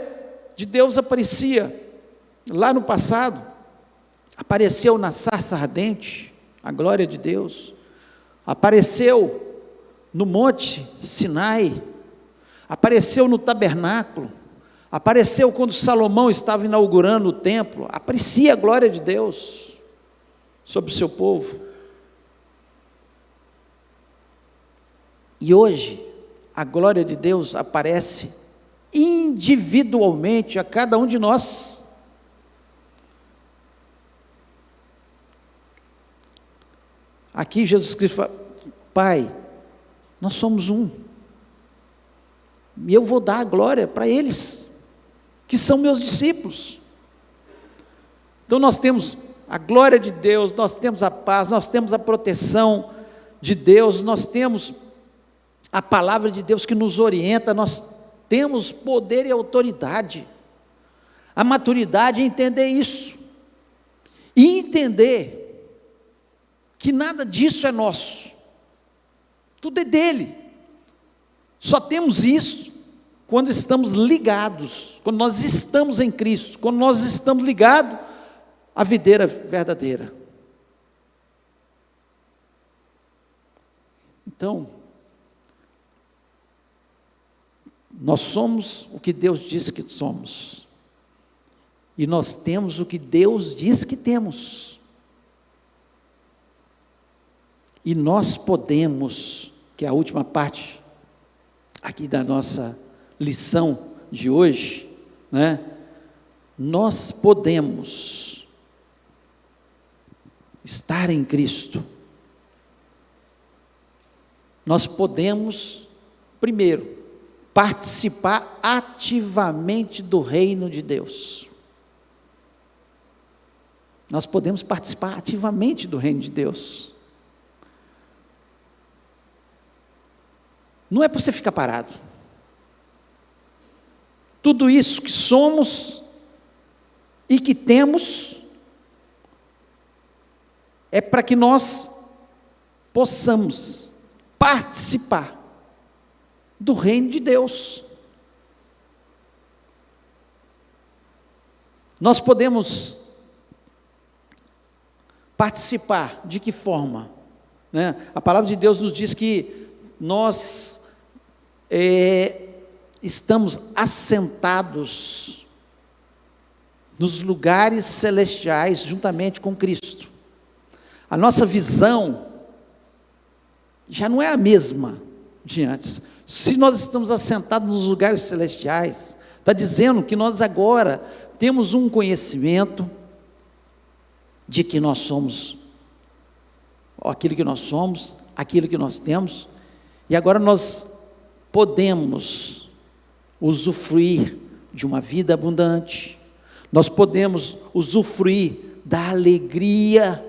de Deus aparecia lá no passado, apareceu na sarça ardente, a glória de Deus, apareceu no monte Sinai, apareceu no tabernáculo, apareceu quando Salomão estava inaugurando o templo, aparecia a glória de Deus sobre o seu povo. E hoje, a glória de Deus aparece individualmente a cada um de nós. Aqui Jesus Cristo fala: Pai, nós somos um, e eu vou dar a glória para eles, que são meus discípulos. Então nós temos a glória de Deus, nós temos a paz, nós temos a proteção de Deus, nós temos a palavra de Deus que nos orienta, nós temos poder e autoridade. A maturidade é entender isso, e entender que nada disso é nosso, tudo é dele. Só temos isso quando estamos ligados, quando nós estamos em Cristo, quando nós estamos ligados a videira verdadeira. Então, nós somos o que Deus diz que somos, e nós temos o que Deus diz que temos, e nós podemos, que é a última parte aqui da nossa lição de hoje, né? Nós podemos estar em Cristo, nós podemos, primeiro, participar ativamente do reino de Deus. Nós podemos participar ativamente do reino de Deus. Não é para você ficar parado. Tudo isso que somos e que temos é para que nós possamos participar do reino de Deus. Nós podemos participar de que forma? Né? A palavra de Deus nos diz que nós estamos assentados nos lugares celestiais juntamente com Cristo. A nossa visão já não é a mesma de antes. Se nós estamos assentados nos lugares celestiais, está dizendo que nós agora temos um conhecimento de que nós somos aquilo que nós somos, aquilo que nós temos, e agora nós podemos usufruir de uma vida abundante, nós podemos usufruir da alegria,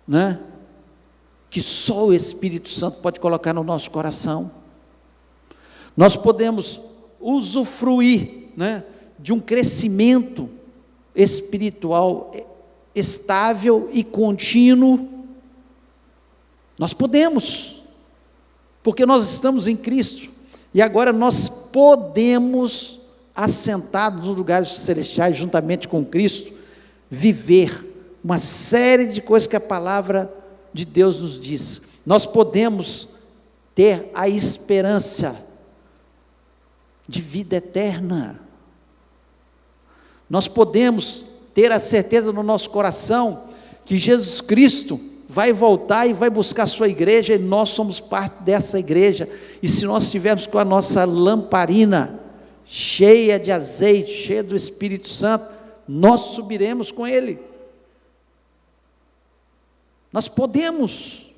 né? Que só o Espírito Santo pode colocar no nosso coração. Nós podemos usufruir, né, de um crescimento espiritual estável e contínuo. Nós podemos, porque nós estamos em Cristo, e agora nós podemos, assentados nos lugares celestiais, juntamente com Cristo, viver uma série de coisas que a palavra de Deus nos diz. Nós podemos ter a esperança de vida eterna. Nós podemos ter a certeza no nosso coração que Jesus Cristo vai voltar e vai buscar a sua igreja, e nós somos parte dessa igreja, e se nós estivermos com a nossa lamparina cheia de azeite, cheia do Espírito Santo, nós subiremos com Ele. Nós podemos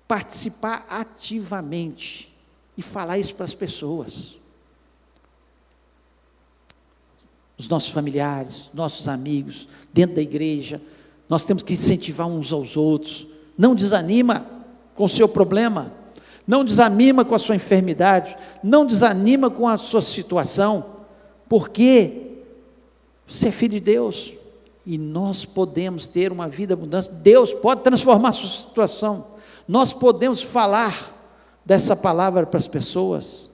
participar ativamente e falar isso para as pessoas, os nossos familiares, nossos amigos, dentro da igreja. Nós temos que incentivar uns aos outros. Não desanima com o seu problema, não desanima com a sua enfermidade, não desanima com a sua situação, porque você é filho de Deus, e nós podemos ter uma vida abundante. Deus pode transformar a sua situação, nós podemos falar dessa palavra para as pessoas,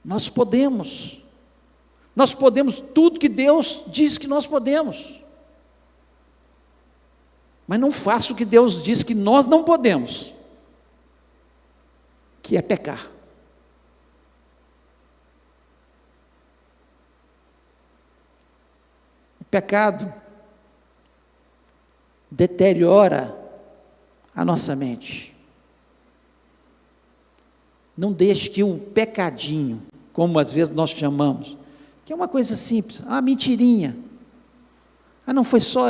nós podemos tudo que Deus diz que nós podemos, mas não faça o que Deus diz que nós não podemos, que é pecar. O pecado deteriora a nossa mente. Não deixe que o pecadinho, como às vezes nós chamamos, que é uma coisa simples, uma mentirinha, não foi só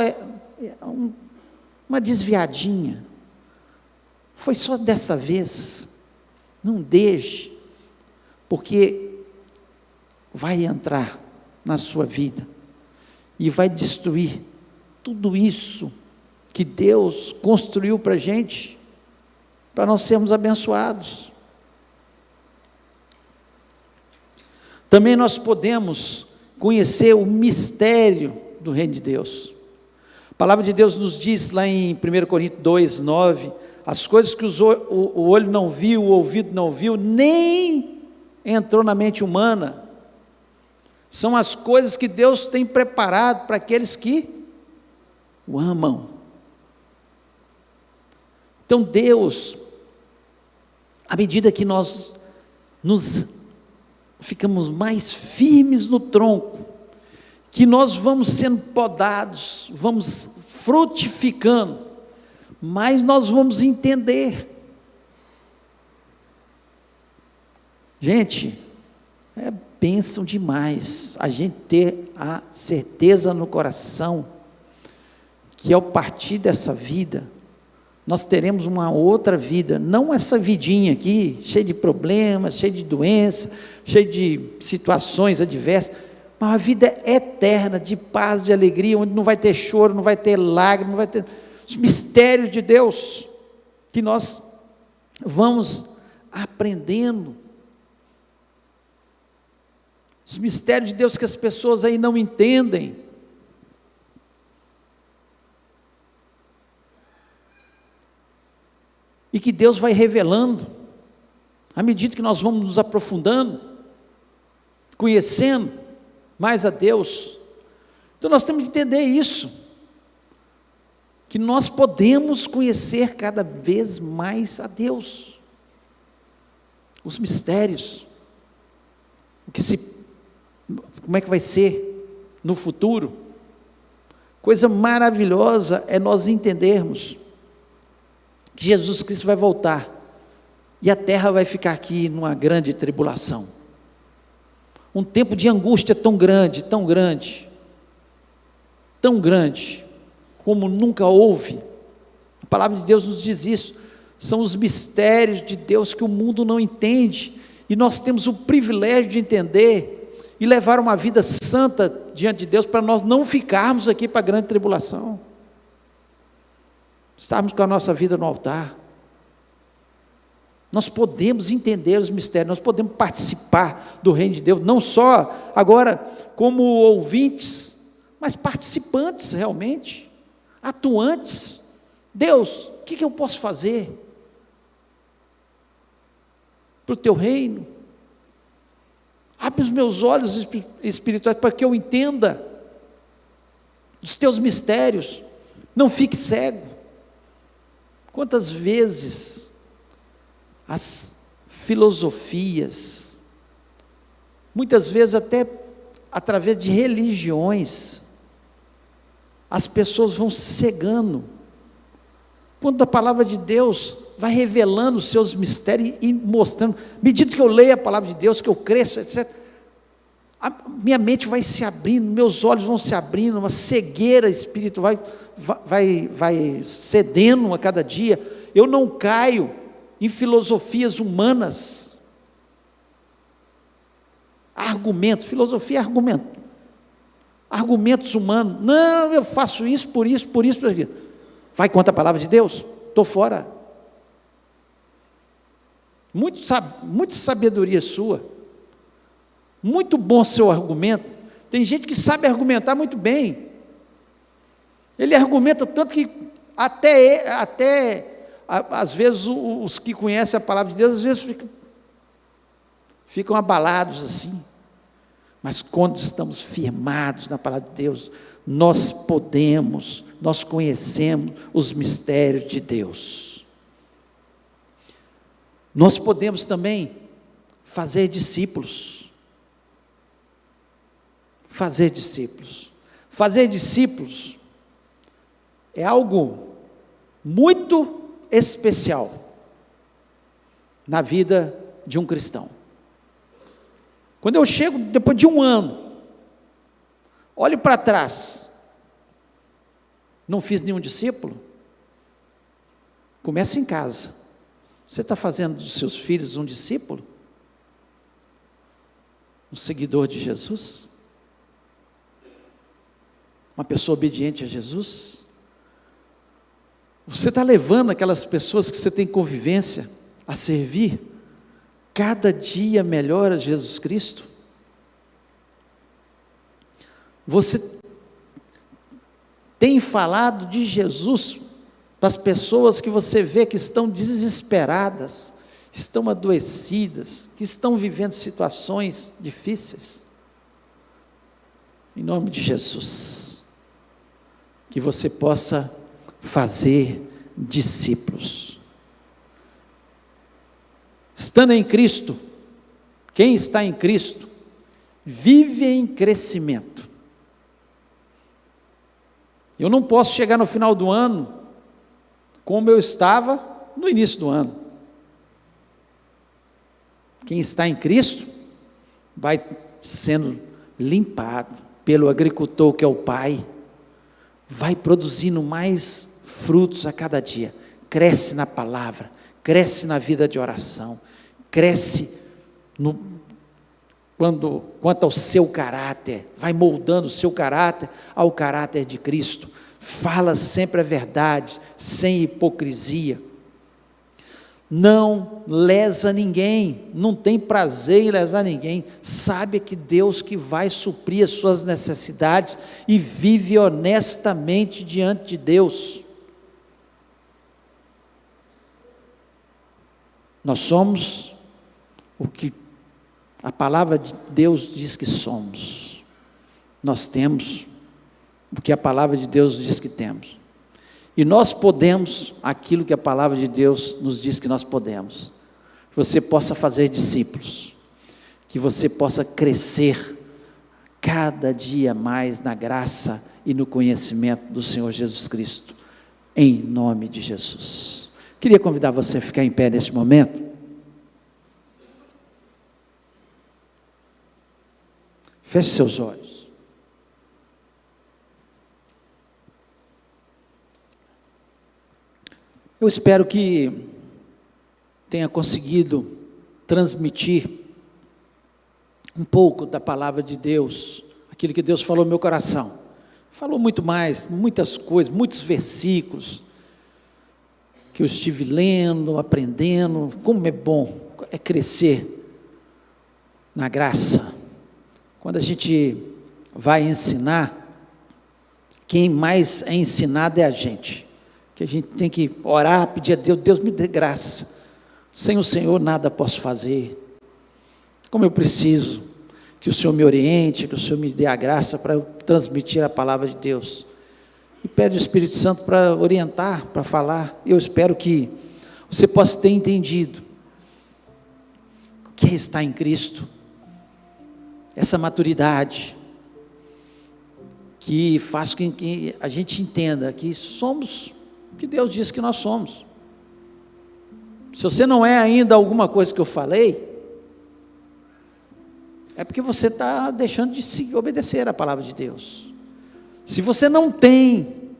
uma desviadinha, foi só dessa vez. Não deixe, porque vai entrar na sua vida e vai destruir tudo isso que Deus construiu para a gente, para nós sermos abençoados. Também nós podemos conhecer o mistério do reino de Deus. A palavra de Deus nos diz lá em 1 Coríntios 2, 9, as coisas que o olho não viu, o ouvido não viu, nem entrou na mente humana, São as coisas que Deus tem preparado para aqueles que o amam. Então Deus, à medida que nós ficamos mais firmes no tronco, que nós vamos sendo podados, vamos frutificando, mais nós vamos entender. Gente, é bênção demais a gente ter a certeza no coração que ao partir dessa vida, nós teremos uma outra vida, não essa vidinha aqui, cheia de problemas, cheia de doenças, cheia de situações adversas, mas uma vida eterna, de paz, de alegria, onde não vai ter choro, não vai ter lágrimas, não vai ter os mistérios de Deus, que nós vamos aprendendo, os mistérios de Deus que as pessoas aí não entendem. E que Deus vai revelando, à medida que nós vamos nos aprofundando, conhecendo mais a Deus. Então nós temos que entender isso, que nós podemos conhecer cada vez mais a Deus, os mistérios, como é que vai ser no futuro. Coisa maravilhosa é nós entendermos que Jesus Cristo vai voltar, e a terra vai ficar aqui numa grande tribulação, um tempo de angústia tão grande, tão grande, tão grande, como nunca houve. A palavra de Deus nos diz isso, são os mistérios de Deus que o mundo não entende, e nós temos o privilégio de entender, e levar uma vida santa diante de Deus, para nós não ficarmos aqui para a grande tribulação, estarmos com a nossa vida no altar. Nós podemos entender os mistérios, nós podemos participar do reino de Deus, não só agora como ouvintes, mas participantes realmente, atuantes. Deus, o que eu posso fazer para o teu reino? Abre os meus olhos espirituais para que eu entenda os teus mistérios, não fique cego. Quantas vezes as filosofias, muitas vezes até através de religiões, as pessoas vão cegando, quando a palavra de Deus vai revelando os seus mistérios e mostrando, à medida que eu leio a palavra de Deus, que eu cresço, etc., a minha mente vai se abrindo, meus olhos vão se abrindo, uma cegueira espiritual vai cedendo a cada dia. Eu não caio em filosofias humanas, filosofia é argumento, argumentos humanos. Não, eu faço isso, por isso, por aquilo. Vai contra a palavra de Deus? Estou fora. Muita sabedoria sua, muito bom seu argumento. Tem gente que sabe argumentar muito bem, ele argumenta tanto que até às vezes os que conhecem a palavra de Deus, às vezes ficam abalados assim, mas quando estamos firmados na palavra de Deus, nós conhecemos os mistérios de Deus. Nós podemos também fazer discípulos. Fazer discípulos é algo muito especial na vida de um cristão. Quando eu chego, depois de um ano, olho para trás, não fiz nenhum discípulo, começa em casa. Você está fazendo dos seus filhos um discípulo? Um seguidor de Jesus? Uma pessoa obediente a Jesus? Você está levando aquelas pessoas que você tem convivência a servir cada dia melhor a Jesus Cristo? Você tem falado de Jesus para as pessoas que você vê que estão desesperadas, estão adoecidas, que estão vivendo situações difíceis? em nome de Jesus, que você possa fazer discípulos. Estando em Cristo, quem está em Cristo, vive em crescimento. Eu não posso chegar no final do ano como eu estava no início do ano. Quem está em Cristo vai sendo limpado pelo agricultor que é o Pai, vai produzindo mais frutos a cada dia, cresce na palavra, cresce na vida de oração, cresce quanto ao seu caráter, vai moldando o seu caráter ao caráter de Cristo, fala sempre a verdade, sem hipocrisia, não lesa ninguém, não tem prazer em lesar ninguém, sabe que Deus que vai suprir as suas necessidades e vive honestamente diante de Deus. Nós somos o que a palavra de Deus diz que somos, nós temos o que a palavra de Deus diz que temos. E nós podemos aquilo que a palavra de Deus nos diz que nós podemos. Que você possa fazer discípulos, que você possa crescer cada dia mais na graça e no conhecimento do Senhor Jesus Cristo, em nome de Jesus. Queria convidar você a ficar em pé neste momento. Feche seus olhos. Eu espero que tenha conseguido transmitir um pouco da palavra de Deus, aquilo que Deus falou no meu coração. Falou muito mais, muitas coisas, muitos versículos, que eu estive lendo, aprendendo. Como é bom, é crescer na graça. Quando a gente vai ensinar, quem mais é ensinado é a gente. Que a gente tem que orar, pedir a Deus, Deus me dê graça, sem o Senhor nada posso fazer, como eu preciso, que o Senhor me oriente, que o Senhor me dê a graça para eu transmitir a palavra de Deus, e pede o Espírito Santo para orientar, para falar. Eu espero que você possa ter entendido, o que é estar em Cristo, essa maturidade, que faz com que a gente entenda que somos que Deus diz que nós somos. Se você não é ainda alguma coisa que eu falei, é porque você está deixando de se obedecer à palavra de Deus. Se você não tem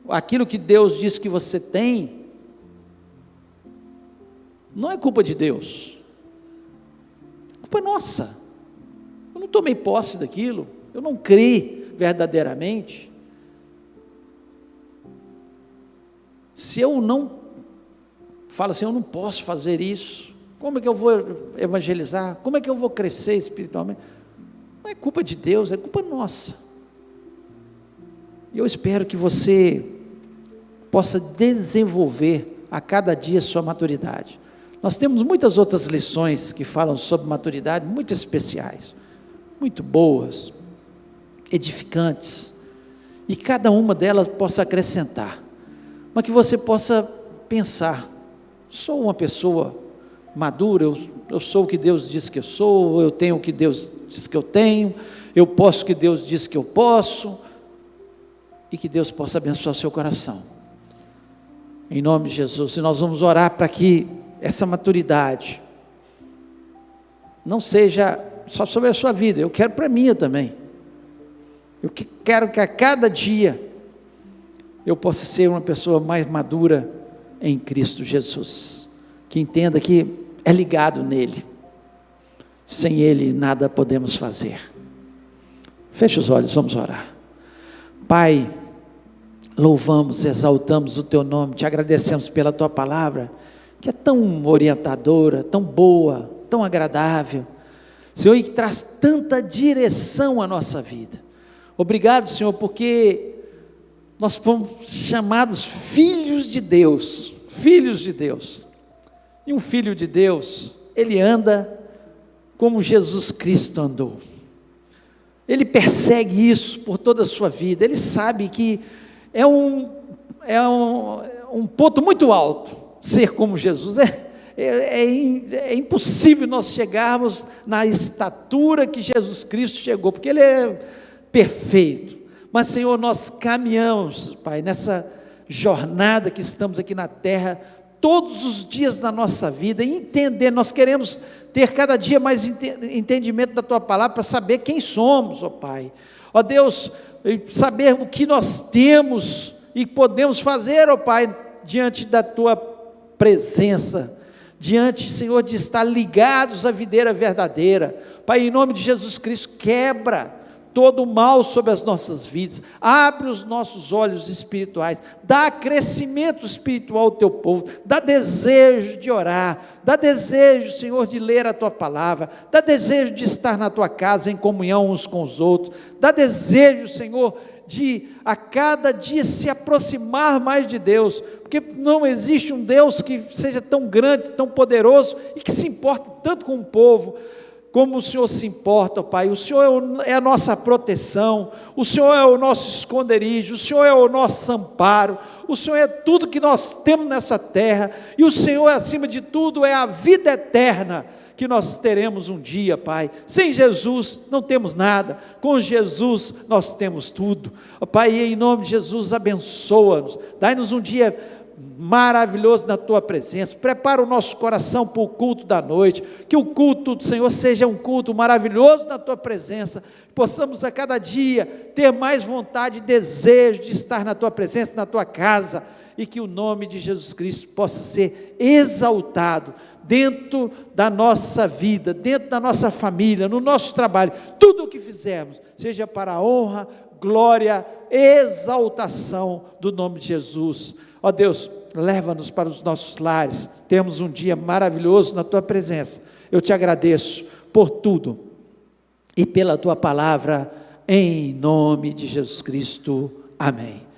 aquilo que Deus diz que você tem, não é culpa de Deus, é culpa nossa. Eu não tomei posse daquilo, eu não criei verdadeiramente. Se eu não falo assim, eu não posso fazer isso, como é que eu vou evangelizar? Como é que eu vou crescer espiritualmente? Não é culpa de Deus, é culpa nossa. E eu espero que você possa desenvolver a cada dia sua maturidade. Nós temos muitas outras lições que falam sobre maturidade, muito especiais, muito boas, edificantes, e cada uma delas possa acrescentar, mas que você possa pensar: sou uma pessoa madura, eu sou o que Deus diz que eu sou, eu tenho o que Deus diz que eu tenho, eu posso o que Deus diz que eu posso, e que Deus possa abençoar o seu coração, em nome de Jesus. E nós vamos orar para que essa maturidade não seja só sobre a sua vida, eu quero para a minha também. Eu quero que a cada dia eu possa ser uma pessoa mais madura em Cristo Jesus, que entenda que é ligado nele, sem ele nada podemos fazer. Feche os olhos, vamos orar. Pai, louvamos, exaltamos o teu nome, te agradecemos pela tua palavra, que é tão orientadora, tão boa, tão agradável, Senhor, e que traz tanta direção à nossa vida. Obrigado, Senhor, porque nós fomos chamados filhos de Deus, filhos de Deus, e um filho de Deus, ele anda como Jesus Cristo andou. Ele persegue isso por toda a sua vida. Ele sabe que é um ponto muito alto ser como Jesus. É impossível nós chegarmos na estatura que Jesus Cristo chegou, porque Ele é perfeito. Mas, Senhor, nós caminhamos, Pai, nessa jornada que estamos aqui na terra, todos os dias da nossa vida, entender, nós queremos ter cada dia mais entendimento da Tua Palavra, para saber quem somos, ó Pai, ó Deus, saber o que nós temos e podemos fazer, ó Pai, diante da Tua presença, diante, Senhor, de estar ligados à videira verdadeira. Pai, em nome de Jesus Cristo, quebra todo o mal sobre as nossas vidas, abre os nossos olhos espirituais, dá crescimento espiritual ao Teu povo, dá desejo de orar, dá desejo, Senhor, de ler a Tua palavra, dá desejo de estar na Tua casa em comunhão uns com os outros, dá desejo, Senhor, de a cada dia se aproximar mais de Deus, porque não existe um Deus que seja tão grande, tão poderoso e que se importa tanto com o povo como o Senhor se importa, ó Pai. O Senhor é a nossa proteção, o Senhor é o nosso esconderijo, o Senhor é o nosso amparo, o Senhor é tudo que nós temos nessa terra, e o Senhor, acima de tudo, é a vida eterna que nós teremos um dia, Pai. Sem Jesus não temos nada, com Jesus nós temos tudo, ó Pai. E em nome de Jesus, abençoa-nos, dai-nos um dia maravilhoso na Tua presença, prepara o nosso coração para o culto da noite, que o culto do Senhor seja um culto maravilhoso na Tua presença, possamos a cada dia ter mais vontade e desejo de estar na Tua presença, na Tua casa, e que o nome de Jesus Cristo possa ser exaltado dentro da nossa vida, dentro da nossa família, no nosso trabalho, tudo o que fizermos, seja para a honra, glória, exaltação do nome de Jesus. Ó Deus, leva-nos para os nossos lares, temos um dia maravilhoso na Tua presença. Eu Te agradeço por tudo e pela Tua palavra, em nome de Jesus Cristo, amém.